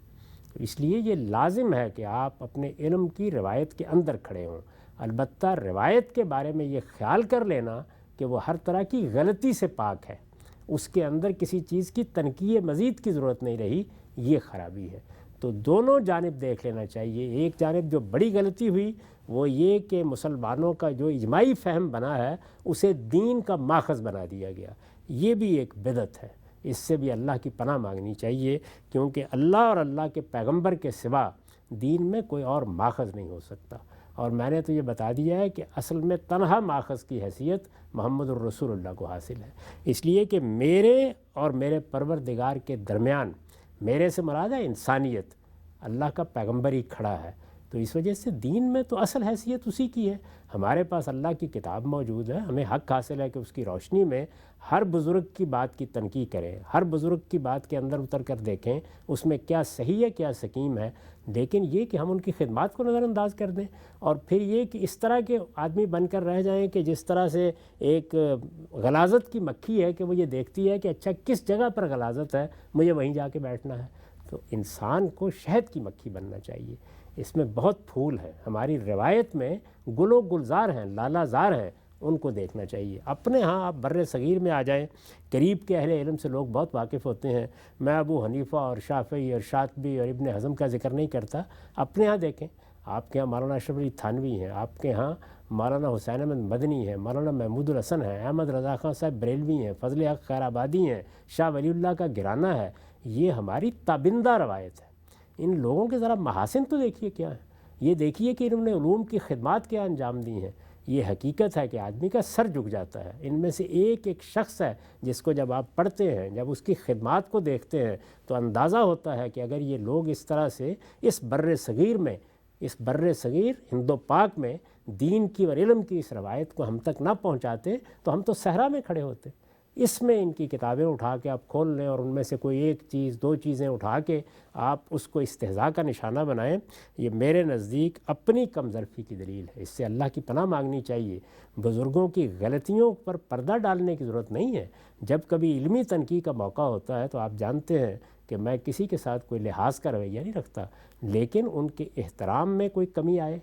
اس لیے یہ لازم ہے کہ آپ اپنے علم کی روایت کے اندر کھڑے ہوں۔ البتہ روایت کے بارے میں یہ خیال کر لینا کہ وہ ہر طرح کی غلطی سے پاک ہے، اس کے اندر کسی چیز کی تنقید مزید کی ضرورت نہیں رہی، یہ خرابی ہے۔ تو دونوں جانب دیکھ لینا چاہیے۔ ایک جانب جو بڑی غلطی ہوئی وہ یہ کہ مسلمانوں کا جو اجماعی فہم بنا ہے اسے دین کا ماخذ بنا دیا گیا، یہ بھی ایک بدعت ہے۔ اس سے بھی اللہ کی پناہ مانگنی چاہیے، کیونکہ اللہ اور اللہ کے پیغمبر کے سوا دین میں کوئی اور ماخذ نہیں ہو سکتا۔ اور میں نے تو یہ بتا دیا ہے کہ اصل میں تنہا ماخذ کی حیثیت محمد الرسول اللہ کو حاصل ہے، اس لیے کہ میرے اور میرے پروردگار کے درمیان، میرے سے مراد ہے انسانیت، اللہ کا پیغمبر ہی کھڑا ہے۔ تو اس وجہ سے دین میں تو اصل حیثیت اسی کی ہے۔ ہمارے پاس اللہ کی کتاب موجود ہے، ہمیں حق حاصل ہے کہ اس کی روشنی میں ہر بزرگ کی بات کی تنقید کریں، ہر بزرگ کی بات کے اندر اتر کر دیکھیں اس میں کیا صحیح ہے کیا سقیم ہے۔ لیکن یہ کہ ہم ان کی خدمات کو نظر انداز کر دیں، اور پھر یہ کہ اس طرح کے آدمی بن کر رہ جائیں کہ جس طرح سے ایک غلاظت کی مکھی ہے کہ وہ یہ دیکھتی ہے کہ اچھا کس جگہ پر غلاظت ہے، مجھے وہیں جا کے بیٹھنا ہے۔ تو انسان کو شہد کی مکھی بننا چاہیے، اس میں بہت پھول ہے، ہماری روایت میں گل و گلزار ہیں، لالا زار ہیں، ان کو دیکھنا چاہیے۔ اپنے ہاں آپ بر صغیر میں آ جائیں، قریب کے اہل علم سے لوگ بہت واقف ہوتے ہیں، میں ابو حنیفہ اور شافعی اور شاطبی اور ابن حزم کا ذکر نہیں کرتا، اپنے ہاں دیکھیں۔ آپ کے ہاں مولانا اشرف علی تھانوی ہیں، آپ کے ہاں مولانا حسین احمد مدنی ہیں، مولانا محمود الحسن ہیں، احمد رضا خان صاحب بریلوی ہیں، فضل حق خیر آبادی ہیں، شاہ ولی اللہ کا گرانہ ہے۔ یہ ہماری تابندہ روایت ہے۔ ان لوگوں کے ذرا محاسن تو دیکھیے کیا ہیں، یہ دیکھیے کہ انہوں نے علوم کی خدمات کیا انجام دی ہیں۔ یہ حقیقت ہے کہ آدمی کا سر جھک جاتا ہے۔ ان میں سے ایک ایک شخص ہے جس کو جب آپ پڑھتے ہیں، جب اس کی خدمات کو دیکھتے ہیں تو اندازہ ہوتا ہے کہ اگر یہ لوگ اس طرح سے اس بر صغیر میں، اس بر صغیر ہند و پاک میں دین کی اور علم کی اس روایت کو ہم تک نہ پہنچاتے تو ہم تو صحرا میں کھڑے ہوتے۔ اس میں ان کی کتابیں اٹھا کے آپ کھول لیں اور ان میں سے کوئی ایک چیز دو چیزیں اٹھا کے آپ اس کو استہزاء کا نشانہ بنائیں، یہ میرے نزدیک اپنی کم ظرفی کی دلیل ہے۔ اس سے اللہ کی پناہ مانگنی چاہیے۔ بزرگوں کی غلطیوں پر پردہ ڈالنے کی ضرورت نہیں ہے۔ جب کبھی علمی تنقید کا موقع ہوتا ہے تو آپ جانتے ہیں کہ میں کسی کے ساتھ کوئی لحاظ کا رویہ نہیں رکھتا، لیکن ان کے احترام میں کوئی کمی آئے،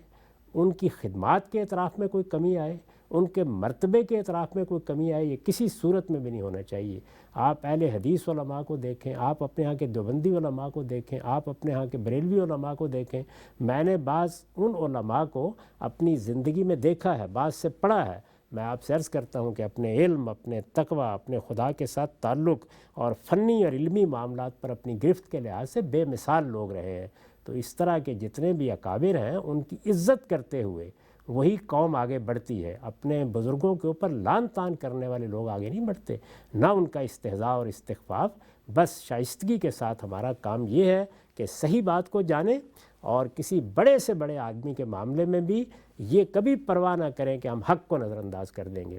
ان کی خدمات کے اعتراف میں کوئی کمی آئے، ان کے مرتبے کے اعتراف میں کوئی کمی آئے، یہ کسی صورت میں بھی نہیں ہونا چاہیے۔ آپ اہل حدیث علماء کو دیکھیں، آپ اپنے ہاں کے دیوبندی علماء کو دیکھیں، آپ اپنے ہاں کے بریلوی علماء کو دیکھیں۔ میں نے بعض ان علماء کو اپنی زندگی میں دیکھا ہے، بعض سے پڑھا ہے میں آپ سے عرض کرتا ہوں کہ اپنے علم، اپنے تقوی، اپنے خدا کے ساتھ تعلق اور فنی اور علمی معاملات پر اپنی گرفت کے لحاظ سے بے مثال لوگ رہے ہیں۔ تو اس طرح کے جتنے بھی اکابر ہیں ان کی عزت کرتے ہوئے وہی قوم آگے بڑھتی ہے۔ اپنے بزرگوں کے اوپر لان تان کرنے والے لوگ آگے نہیں بڑھتے، نہ ان کا استہزاء اور استخفاف۔ بس شائستگی کے ساتھ ہمارا کام یہ ہے کہ صحیح بات کو جانیں، اور کسی بڑے سے بڑے آدمی کے معاملے میں بھی یہ کبھی پرواہ نہ کریں کہ ہم حق کو نظر انداز کر دیں گے۔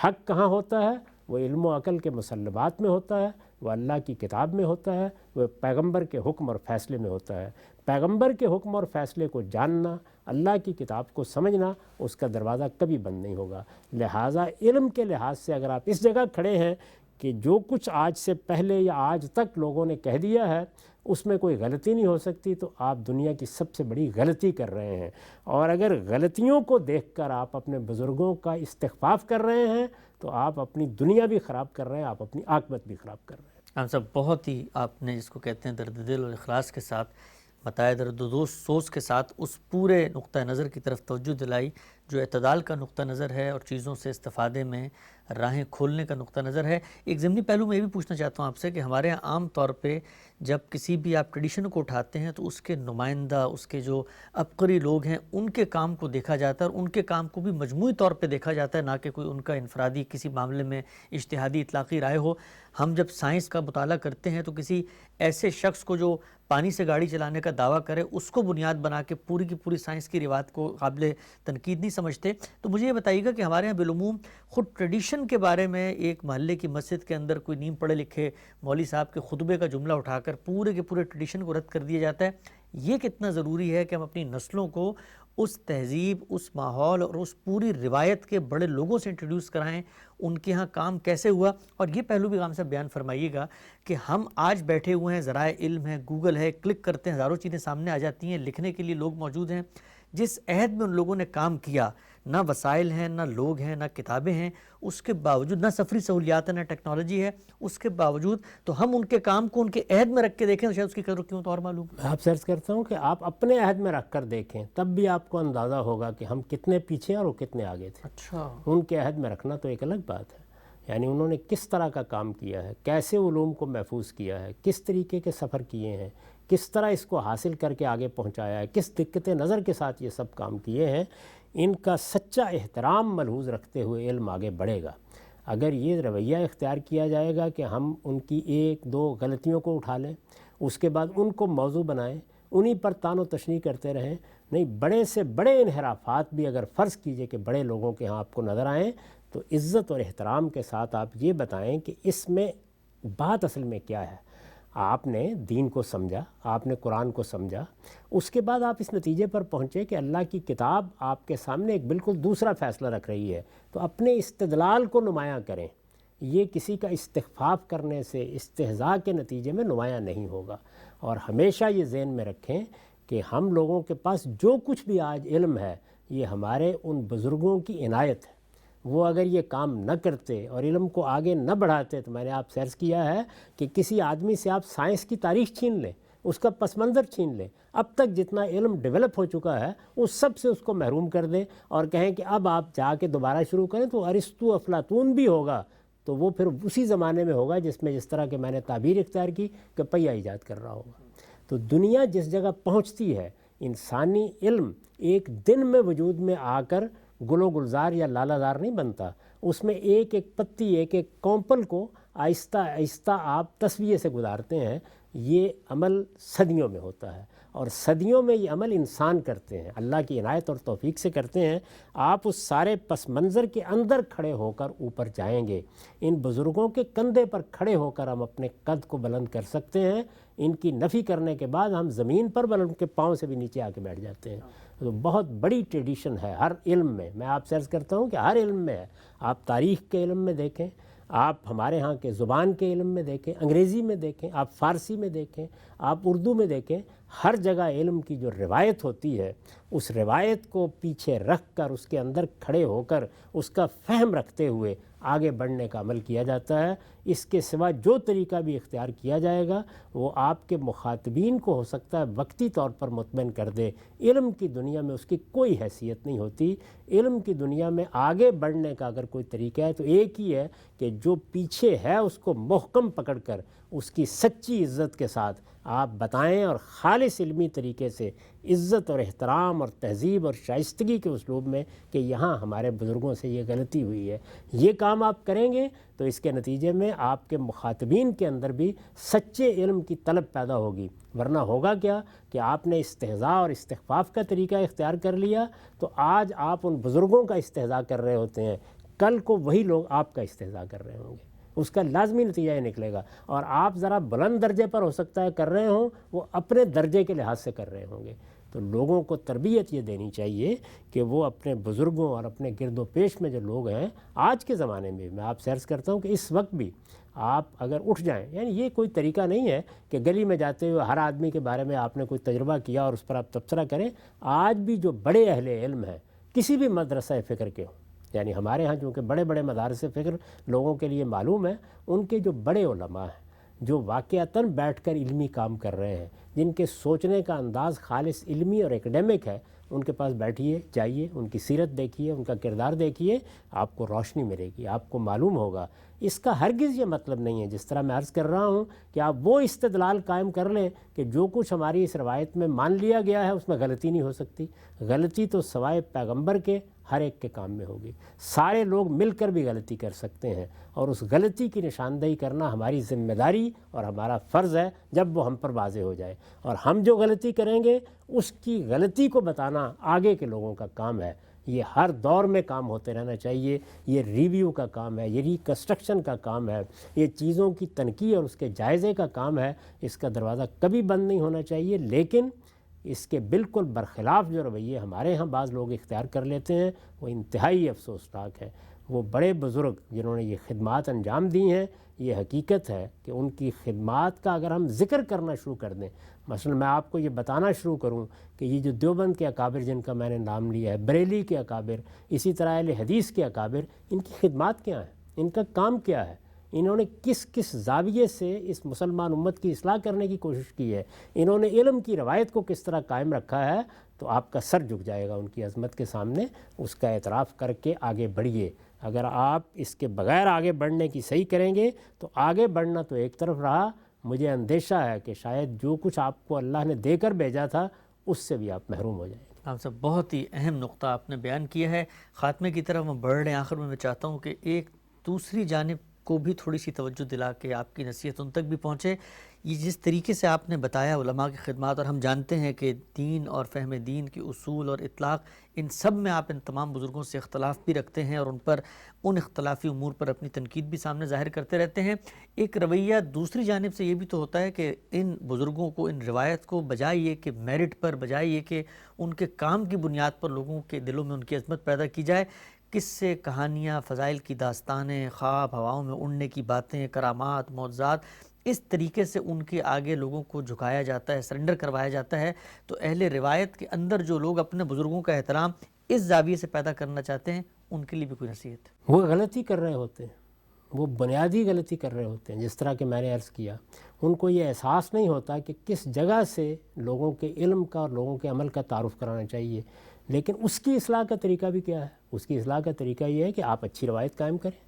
حق کہاں ہوتا ہے؟ وہ علم و عقل کے مسلمات میں ہوتا ہے، وہ اللہ کی کتاب میں ہوتا ہے، وہ پیغمبر کے حکم اور فیصلے میں ہوتا ہے۔ پیغمبر کے حکم اور فیصلے کو جاننا، اللہ کی کتاب کو سمجھنا، اس کا دروازہ کبھی بند نہیں ہوگا۔ لہٰذا علم کے لحاظ سے اگر آپ اس جگہ کھڑے ہیں کہ جو کچھ آج سے پہلے یا آج تک لوگوں نے کہہ دیا ہے اس میں کوئی غلطی نہیں ہو سکتی، تو آپ دنیا کی سب سے بڑی غلطی کر رہے ہیں۔ اور اگر غلطیوں کو دیکھ کر آپ اپنے بزرگوں کا استخفاف کر رہے ہیں تو آپ اپنی دنیا بھی خراب کر رہے ہیں، آپ اپنی عاقبت بھی خراب کر رہے ہیں۔ ہم سب بہت ہی آپ نے جس کو کہتے ہیں درد دل اور اخلاص کے ساتھ بتایا، درد و سوز کے ساتھ اس پورے نقطہ نظر کی طرف توجہ دلائی جو اعتدال کا نقطہ نظر ہے اور چیزوں سے استفادے میں راہیں کھولنے کا نقطہ نظر ہے۔ ایک ضمنی پہلو میں یہ بھی پوچھنا چاہتا ہوں آپ سے کہ ہمارے یہاں عام طور پہ جب کسی بھی آپ ٹریڈیشن کو اٹھاتے ہیں تو اس کے نمائندہ، اس کے جو عبقری لوگ ہیں ان کے کام کو دیکھا جاتا ہے، اور ان کے کام کو بھی مجموعی طور پہ دیکھا جاتا ہے، نہ کہ کوئی ان کا انفرادی کسی معاملے میں اجتہادی اطلاقی رائے ہو۔ ہم جب سائنس کا مطالعہ کرتے ہیں تو کسی ایسے شخص کو جو پانی سے گاڑی چلانے کا دعویٰ کرے اس کو بنیاد بنا کے پوری کی پوری سائنس کی روایت کو قابل تنقید نہیں سمجھتے۔ تو مجھے یہ بتائیے گا کہ ہمارے یہاں بالعموم خود ٹریڈیشن کے بارے میں ایک محلے کی مسجد کے اندر کوئی نیم پڑھے لکھے مولوی صاحب کے خطبے کا جملہ اٹھا کر پورے کے پورے ٹریڈیشن کو رد کر دیا جاتا ہے۔ یہ کتنا ضروری ہے کہ ہم اپنی نسلوں کو اس تہذیب، اس ماحول اور اس پوری روایت کے بڑے لوگوں سے انٹروڈیوس کرائیں، ان کے ہاں کام کیسے ہوا؟ اور یہ پہلو بھی غام صاحب بیان فرمائیے گا کہ ہم آج بیٹھے ہوئے ہیں، ذرائع علم ہے، گوگل ہے، کلک کرتے ہیں، ہزاروں چیزیں سامنے آ جاتی ہیں، لکھنے کے لیے لوگ موجود ہیں۔ جس عہد میں ان لوگوں نے کام کیا، نہ وسائل ہیں، نہ لوگ ہیں، نہ کتابیں ہیں، اس کے باوجود نہ سفری سہولیات ہے، نہ ٹیکنالوجی ہے، اس کے باوجود تو ہم ان کے کام کو ان کے عہد میں رکھ کے دیکھیں تو شاید اس کی قدر کیوں تو اور معلوم۔ میں آپ سے عرض کرتا ہوں کہ آپ اپنے عہد میں رکھ کر دیکھیں، تب بھی آپ کو اندازہ ہوگا کہ ہم کتنے پیچھے اور وہ کتنے آگے تھے۔ اچھا، ان کے عہد میں رکھنا تو ایک الگ بات ہے، یعنی انہوں نے کس طرح کا کام کیا ہے، کیسے علوم کو محفوظ کیا ہے، کس طریقے کے سفر کیے ہیں، کس طرح اس کو حاصل کر کے آگے پہنچایا ہے، کس دقت نظر کے ساتھ یہ سب کام کیے ہیں۔ ان کا سچا احترام ملحوظ رکھتے ہوئے علم آگے بڑھے گا۔ اگر یہ رویہ اختیار کیا جائے گا کہ ہم ان کی ایک دو غلطیوں کو اٹھا لیں، اس کے بعد ان کو موضوع بنائیں، انہی پر تان و تشنیع کرتے رہیں، نہیں، بڑے سے بڑے انحرافات بھی اگر فرض کیجئے کہ بڑے لوگوں کے ہاں آپ کو نظر آئیں تو عزت اور احترام کے ساتھ آپ یہ بتائیں کہ اس میں بات اصل میں کیا ہے۔ آپ نے دین کو سمجھا، آپ نے قرآن کو سمجھا، اس کے بعد آپ اس نتیجے پر پہنچے کہ اللہ کی کتاب آپ کے سامنے ایک بالکل دوسرا فیصلہ رکھ رہی ہے، تو اپنے استدلال کو نمایاں کریں۔ یہ کسی کا استخفاف کرنے سے، استہزاء کے نتیجے میں نمایاں نہیں ہوگا۔ اور ہمیشہ یہ ذہن میں رکھیں کہ ہم لوگوں کے پاس جو کچھ بھی آج علم ہے یہ ہمارے ان بزرگوں کی عنایت ہے۔ وہ اگر یہ کام نہ کرتے اور علم کو آگے نہ بڑھاتے تو میں نے آپ سے عرض کیا ہے کہ کسی آدمی سے آپ سائنس کی تاریخ چھین لیں، اس کا پس منظر چھین لیں، اب تک جتنا علم ڈیولپ ہو چکا ہے اس سب سے اس کو محروم کر دیں اور کہیں کہ اب آپ جا کے دوبارہ شروع کریں، تو ارسطو افلاطون بھی ہوگا تو وہ پھر اسی زمانے میں ہوگا جس طرح کہ میں نے تعبیر اختیار کی کہ پہیہ ایجاد کر رہا ہوگا۔ تو دنیا جس جگہ پہنچتی ہے، انسانی علم ایک دن میں وجود میں آ کر گل و گلزار یا لالہ دار نہیں بنتا، اس میں ایک ایک پتی، ایک ایک کونپل کو آہستہ آہستہ آپ تصفیے سے گزارتے ہیں۔ یہ عمل صدیوں میں ہوتا ہے، اور صدیوں میں یہ عمل انسان کرتے ہیں، اللہ کی عنایت اور توفیق سے کرتے ہیں۔ آپ اس سارے پس منظر کے اندر کھڑے ہو کر اوپر جائیں گے۔ ان بزرگوں کے کندھے پر کھڑے ہو کر ہم اپنے قد کو بلند کر سکتے ہیں۔ ان کی نفی کرنے کے بعد ہم زمین پر بلند کے پاؤں سے بھی نیچے آ کے بیٹھ جاتے ہیں۔ تو بہت بڑی ٹریڈیشن ہے ہر علم میں، میں آپ سے عرض کرتا ہوں کہ ہر علم میں ہے۔ آپ تاریخ کے علم میں دیکھیں، آپ ہمارے ہاں کے زبان کے علم میں دیکھیں، انگریزی میں دیکھیں، آپ فارسی میں دیکھیں، آپ اردو میں دیکھیں، ہر جگہ علم کی جو روایت ہوتی ہے اس روایت کو پیچھے رکھ کر اس کے اندر کھڑے ہو کر اس کا فہم رکھتے ہوئے آگے بڑھنے کا عمل کیا جاتا ہے۔ اس کے سوا جو طریقہ بھی اختیار کیا جائے گا وہ آپ کے مخاطبین کو ہو سکتا ہے وقتی طور پر مطمئن کر دے، علم کی دنیا میں اس کی کوئی حیثیت نہیں ہوتی۔ علم کی دنیا میں آگے بڑھنے کا اگر کوئی طریقہ ہے تو ایک ہی ہے کہ جو پیچھے ہے اس کو محکم پکڑ کر اس کی سچی عزت کے ساتھ آپ بتائیں، اور خالص علمی طریقے سے عزت اور احترام اور تہذیب اور شائستگی کے اسلوب میں کہ یہاں ہمارے بزرگوں سے یہ غلطی ہوئی ہے۔ یہ کام آپ کریں گے تو اس کے نتیجے میں آپ کے مخاطبین کے اندر بھی سچے علم کی طلب پیدا ہوگی، ورنہ ہوگا کیا کہ آپ نے استہزاء اور استخفاف کا طریقہ اختیار کر لیا تو آج آپ ان بزرگوں کا استہزاء کر رہے ہوتے ہیں، کل کو وہی لوگ آپ کا استہزاء کر رہے ہوں گے، اس کا لازمی نتیجہ یہ نکلے گا۔ اور آپ ذرا بلند درجے پر ہو سکتا ہے کر رہے ہوں، وہ اپنے درجے کے لحاظ سے کر رہے ہوں گے۔ تو لوگوں کو تربیت یہ دینی چاہیے کہ وہ اپنے بزرگوں اور اپنے گرد و پیش میں جو لوگ ہیں آج کے زمانے میں، میں آپ سے عرض کرتا ہوں کہ اس وقت بھی آپ اگر اٹھ جائیں، یعنی یہ کوئی طریقہ نہیں ہے کہ گلی میں جاتے ہوئے ہر آدمی کے بارے میں آپ نے کوئی تجربہ کیا اور اس پر آپ تبصرہ کریں۔ آج بھی جو بڑے اہل علم ہیں کسی بھی مدرسہ فکر کے ہوں، یعنی ہمارے ہاں چونکہ بڑے بڑے مدارس فکر لوگوں کے لیے معلوم ہے، ان کے جو بڑے علماء ہیں جو واقعتاً بیٹھ کر علمی کام کر رہے ہیں، جن کے سوچنے کا انداز خالص علمی اور ایکڈیمک ہے، ان کے پاس بیٹھیے، جائیے، ان کی سیرت دیکھیے، ان کا کردار دیکھیے، آپ کو روشنی ملے گی، آپ کو معلوم ہوگا۔ اس کا ہرگز یہ مطلب نہیں ہے، جس طرح میں عرض کر رہا ہوں، کہ آپ وہ استدلال قائم کر لیں کہ جو کچھ ہماری اس روایت میں مان لیا گیا ہے اس میں غلطی نہیں ہو سکتی۔ غلطی تو سوائے پیغمبر کے ہر ایک کے کام میں ہوگی، سارے لوگ مل کر بھی غلطی کر سکتے ہیں، اور اس غلطی کی نشاندہی کرنا ہماری ذمہ داری اور ہمارا فرض ہے جب وہ ہم پر واضح ہو جائے، اور ہم جو غلطی کریں گے اس کی غلطی کو بتانا آگے کے لوگوں کا کام ہے۔ یہ ہر دور میں کام ہوتے رہنا چاہیے، یہ ریویو کا کام ہے، یہ ریکنسٹرکشن کا کام ہے، یہ چیزوں کی تنقیح اور اس کے جائزے کا کام ہے۔ اس کا دروازہ کبھی بند نہیں ہونا چاہیے، لیکن اس کے بالکل برخلاف جو رویے ہمارے ہاں بعض لوگ اختیار کر لیتے ہیں وہ انتہائی افسوسناک ہے۔ وہ بڑے بزرگ جنہوں نے یہ خدمات انجام دی ہیں، یہ حقیقت ہے کہ ان کی خدمات کا اگر ہم ذکر کرنا شروع کر دیں، مثلا میں آپ کو یہ بتانا شروع کروں کہ یہ جو دیوبند کے اکابر جن کا میں نے نام لیا ہے، بریلی کے اکابر، اسی طرح اہل حدیث کے اکابر، ان کی خدمات کیا ہیں، ان کا کام کیا ہے، انہوں نے کس کس زاویے سے اس مسلمان امت کی اصلاح کرنے کی کوشش کی ہے، انہوں نے علم کی روایت کو کس طرح قائم رکھا ہے، تو آپ کا سر جھک جائے گا ان کی عظمت کے سامنے۔ اس کا اعتراف کر کے آگے بڑھیے۔ اگر آپ اس کے بغیر آگے بڑھنے کی صحیح کریں گے تو آگے بڑھنا تو ایک طرف رہا، مجھے اندیشہ ہے کہ شاید جو کچھ آپ کو اللہ نے دے کر بھیجا تھا اس سے بھی آپ محروم ہو جائیں گے۔ آپ سے بہت ہی اہم نقطہ آپ نے بیان کیا ہے۔ خاتمے کی طرف ہم بڑھ رہے ہیں، آخر میں چاہتا ہوں کہ ایک دوسری جانب کو بھی تھوڑی سی توجہ دلا کے آپ کی نصیحت ان تک بھی پہنچے۔ یہ جس طریقے سے آپ نے بتایا علماء کی خدمات، اور ہم جانتے ہیں کہ دین اور فہم دین کی اصول اور اطلاق، ان سب میں آپ ان تمام بزرگوں سے اختلاف بھی رکھتے ہیں اور ان پر ان اختلافی امور پر اپنی تنقید بھی سامنے ظاہر کرتے رہتے ہیں۔ ایک رویہ دوسری جانب سے یہ بھی تو ہوتا ہے کہ ان بزرگوں کو، ان روایت کو بجائے یہ کہ میرٹ پر، بجائے یہ کہ ان کے کام کی بنیاد پر لوگوں کے دلوں میں ان کی عظمت پیدا کی جائے، قصے، کہانیاں، فضائل کی داستانیں، خواب، ہواؤں میں اڑنے کی باتیں، کرامات، معجزات، اس طریقے سے ان کے آگے لوگوں کو جھکایا جاتا ہے، سرنڈر کروایا جاتا ہے۔ تو اہل روایت کے اندر جو لوگ اپنے بزرگوں کا احترام اس زاویے سے پیدا کرنا چاہتے ہیں، ان کے لیے بھی کوئی نصیحت؟ وہ غلطی کر رہے ہوتے ہیں، وہ بنیادی غلطی کر رہے ہوتے ہیں۔ جس طرح کہ میں نے عرض کیا، ان کو یہ احساس نہیں ہوتا کہ کس جگہ سے لوگوں کے علم کا اور لوگوں کے عمل کا تعارف کرانا چاہیے، لیکن اس کی اصلاح کا طریقہ بھی کیا ہے؟ اس کی اصلاح کا طریقہ یہ ہے کہ آپ اچھی روایت قائم کریں،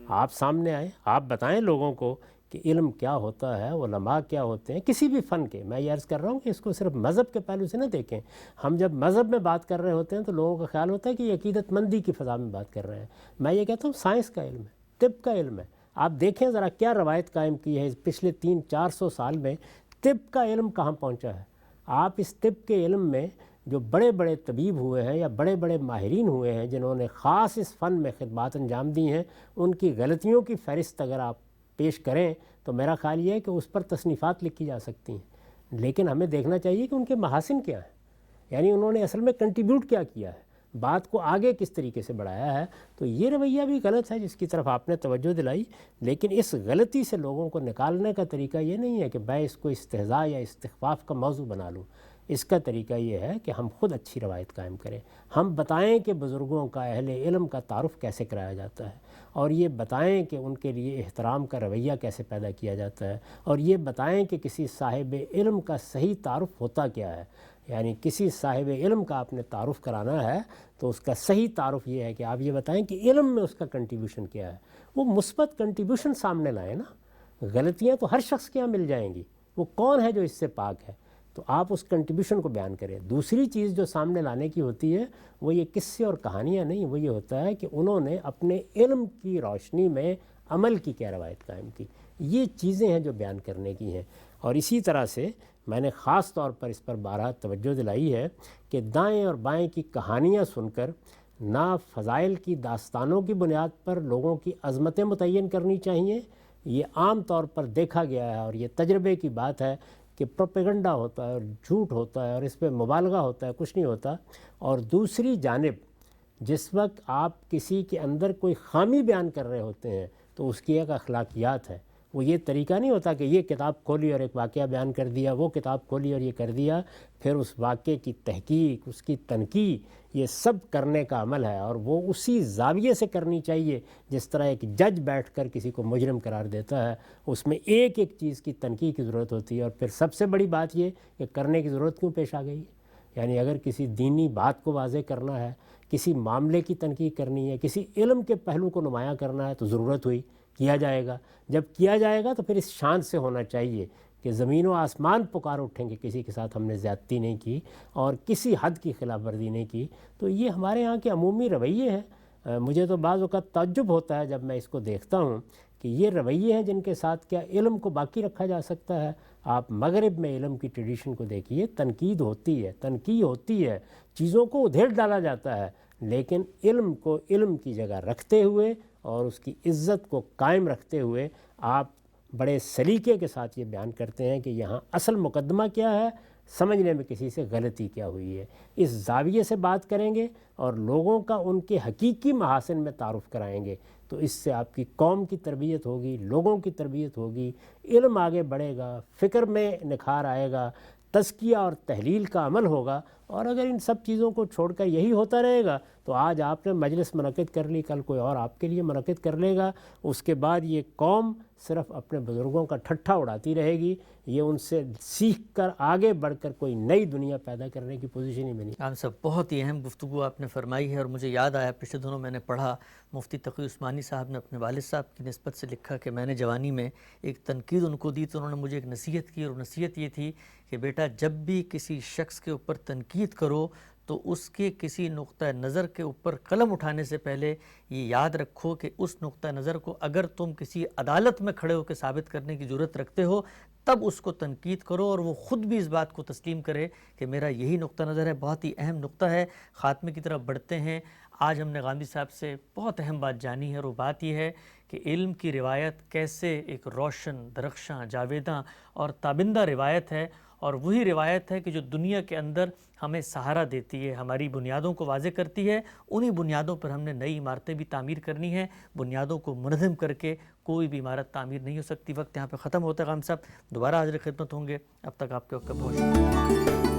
آپ سامنے آئیں، آپ بتائیں لوگوں کو کہ علم کیا ہوتا ہے، علماء کیا ہوتے ہیں، کسی بھی فن کے۔ میں یہ عرض کر رہا ہوں کہ اس کو صرف مذہب کے پہلو سے نہ دیکھیں۔ ہم جب مذہب میں بات کر رہے ہوتے ہیں تو لوگوں کا خیال ہوتا ہے کہ یہ عقیدت مندی کی فضا میں بات کر رہے ہیں۔ میں یہ کہتا ہوں سائنس کا علم ہے، طب کا علم ہے۔ آپ دیکھیں ذرا کیا روایت قائم کی ہے پچھلے 300-400 سال میں، طب کا علم کہاں پہنچا ہے۔ آپ اس طب کے علم میں جو بڑے بڑے طبیب ہوئے ہیں یا بڑے بڑے ماہرین ہوئے ہیں جنہوں نے خاص اس فن میں خدمات انجام دی ہیں، ان کی غلطیوں کی فہرست اگر آپ پیش کریں تو میرا خیال یہ ہے کہ اس پر تصنیفات لکھی جا سکتی ہیں، لیکن ہمیں دیکھنا چاہیے کہ ان کے محاسن کیا ہیں، یعنی انہوں نے اصل میں کنٹریبیوٹ کیا ہے۔ بات کو آگے کس طریقے سے بڑھایا ہے. تو یہ رویہ بھی غلط ہے جس کی طرف آپ نے توجہ دلائی. لیکن اس غلطی سے لوگوں کو نکالنے کا طریقہ یہ نہیں ہے کہ میں اس کو استہزاء یا استخفاف کا موضوع بنا لوں. اس کا طریقہ یہ ہے کہ ہم خود اچھی روایت قائم کریں. ہم بتائیں کہ بزرگوں کا، اہل علم کا تعارف کیسے کرایا جاتا ہے، اور یہ بتائیں کہ ان کے لیے احترام کا رویہ کیسے پیدا کیا جاتا ہے، اور یہ بتائیں کہ کسی صاحب علم کا صحیح تعارف ہوتا کیا ہے. یعنی کسی صاحب علم کا آپ نے تعارف کرانا ہے تو اس کا صحیح تعارف یہ ہے کہ آپ یہ بتائیں کہ علم میں اس کا کنٹریبیوشن کیا ہے. وہ مثبت کنٹریبیوشن سامنے لائیں نا. غلطیاں تو ہر شخص کے یہاں مل جائیں گی، وہ کون ہے جو اس سے پاک ہے؟ تو آپ اس کنٹریبیوشن کو بیان کریں. دوسری چیز جو سامنے لانے کی ہوتی ہے وہ یہ قصے اور کہانیاں نہیں، وہ یہ ہوتا ہے کہ انہوں نے اپنے علم کی روشنی میں عمل کی کیا روایت قائم کی. یہ چیزیں ہیں جو بیان کرنے کی ہیں. اور اسی طرح سے میں نے خاص طور پر اس پر بارہا توجہ دلائی ہے کہ دائیں اور بائیں کی کہانیاں سن کر نہ فضائل کی داستانوں کی بنیاد پر لوگوں کی عظمتیں متعین کرنی چاہیے. یہ عام طور پر دیکھا گیا ہے اور یہ تجربے کی بات ہے کہ پروپیگنڈا ہوتا ہے اور جھوٹ ہوتا ہے اور اس پہ مبالغہ ہوتا ہے، کچھ نہیں ہوتا. اور دوسری جانب جس وقت آپ کسی کے اندر کوئی خامی بیان کر رہے ہوتے ہیں تو اس کی ایک اخلاقیات ہے. وہ یہ طریقہ نہیں ہوتا کہ یہ کتاب کھولی اور ایک واقعہ بیان کر دیا، وہ کتاب کھولی اور یہ کر دیا، پھر اس واقعے کی تحقیق، اس کی تنقید، یہ سب کرنے کا عمل ہے. اور وہ اسی زاویے سے کرنی چاہیے جس طرح ایک جج بیٹھ کر کسی کو مجرم قرار دیتا ہے. اس میں ایک ایک چیز کی تنقید کی ضرورت ہوتی ہے. اور پھر سب سے بڑی بات یہ کہ کرنے کی ضرورت کیوں پیش آ گئی ہے. یعنی اگر کسی دینی بات کو واضح کرنا ہے، کسی معاملے کی تنقید کرنی ہے، کسی علم کے پہلو کو نمایاں کرنا ہے تو ضرورت ہوئی، کیا جائے گا. جب کیا جائے گا تو پھر اس شان سے ہونا چاہیے کہ زمین و آسمان پکار اٹھیں کہ کسی کے ساتھ ہم نے زیادتی نہیں کی اور کسی حد کی خلاف ورزی نہیں کی. تو یہ ہمارے یہاں کے عمومی رویے ہیں. مجھے تو بعض اوقات تعجب ہوتا ہے جب میں اس کو دیکھتا ہوں کہ یہ رویے ہیں جن کے ساتھ کیا علم کو باقی رکھا جا سکتا ہے. آپ مغرب میں علم کی ٹریڈیشن کو دیکھیے، تنقید ہوتی ہے، تنقید ہوتی ہے، چیزوں کو ادھیڑ ڈالا جاتا ہے، لیکن علم کو علم کی جگہ رکھتے ہوئے اور اس کی عزت کو قائم رکھتے ہوئے آپ بڑے سلیقے کے ساتھ یہ بیان کرتے ہیں کہ یہاں اصل مقدمہ کیا ہے، سمجھنے میں کسی سے غلطی کیا ہوئی ہے. اس زاویے سے بات کریں گے اور لوگوں کا ان کے حقیقی محاسن میں تعارف کرائیں گے تو اس سے آپ کی قوم کی تربیت ہوگی، لوگوں کی تربیت ہوگی، علم آگے بڑھے گا، فکر میں نکھار آئے گا، تزکیہ اور تحلیل کا عمل ہوگا. اور اگر ان سب چیزوں کو چھوڑ کر یہی ہوتا رہے گا تو آج آپ نے مجلس منعقد کر لی، کل کوئی اور آپ کے لیے منعقد کر لے گا، اس کے بعد یہ قوم صرف اپنے بزرگوں کا ٹھٹھا اڑاتی رہے گی. یہ ان سے سیکھ کر آگے بڑھ کر کوئی نئی دنیا پیدا کرنے کی پوزیشن ہی بنی. عام صاحب بہت ہی اہم گفتگو آپ نے فرمائی ہے. اور مجھے یاد آیا پچھلے دنوں میں نے پڑھا مفتی تقی عثمانی صاحب نے اپنے والد صاحب کی نسبت سے لکھا کہ میں نے جوانی میں ایک تنقید ان کو دی تو انہوں نے مجھے ایک نصیحت کی، اور نصیحت یہ تھی کہ بیٹا جب بھی کسی شخص کے اوپر تنقید کرو تو اس کے کسی نقطہ نظر کے اوپر قلم اٹھانے سے پہلے یہ یاد رکھو کہ اس نقطہ نظر کو اگر تم کسی عدالت میں کھڑے ہو کے ثابت کرنے کی ضرورت رکھتے ہو تب اس کو تنقید کرو، اور وہ خود بھی اس بات کو تسلیم کرے کہ میرا یہی نقطہ نظر ہے. بہت ہی اہم نقطہ ہے. خاتمے کی طرف بڑھتے ہیں. آج ہم نے غامدی صاحب سے بہت اہم بات جانی ہے، اور وہ بات یہ ہے کہ علم کی روایت کیسے ایک روشن، درخشاں، جاویداں اور تابندہ روایت ہے، اور وہی روایت ہے کہ جو دنیا کے اندر ہمیں سہارا دیتی ہے، ہماری بنیادوں کو واضح کرتی ہے. انہی بنیادوں پر ہم نے نئی عمارتیں بھی تعمیر کرنی ہیں. بنیادوں کو منظم کر کے کوئی بھی عمارت تعمیر نہیں ہو سکتی. وقت یہاں پہ ختم ہوتا ہے. غام صاحب دوبارہ حاضر خدمت ہوں گے. اب تک آپ کے وقت کا بہت شکریہ.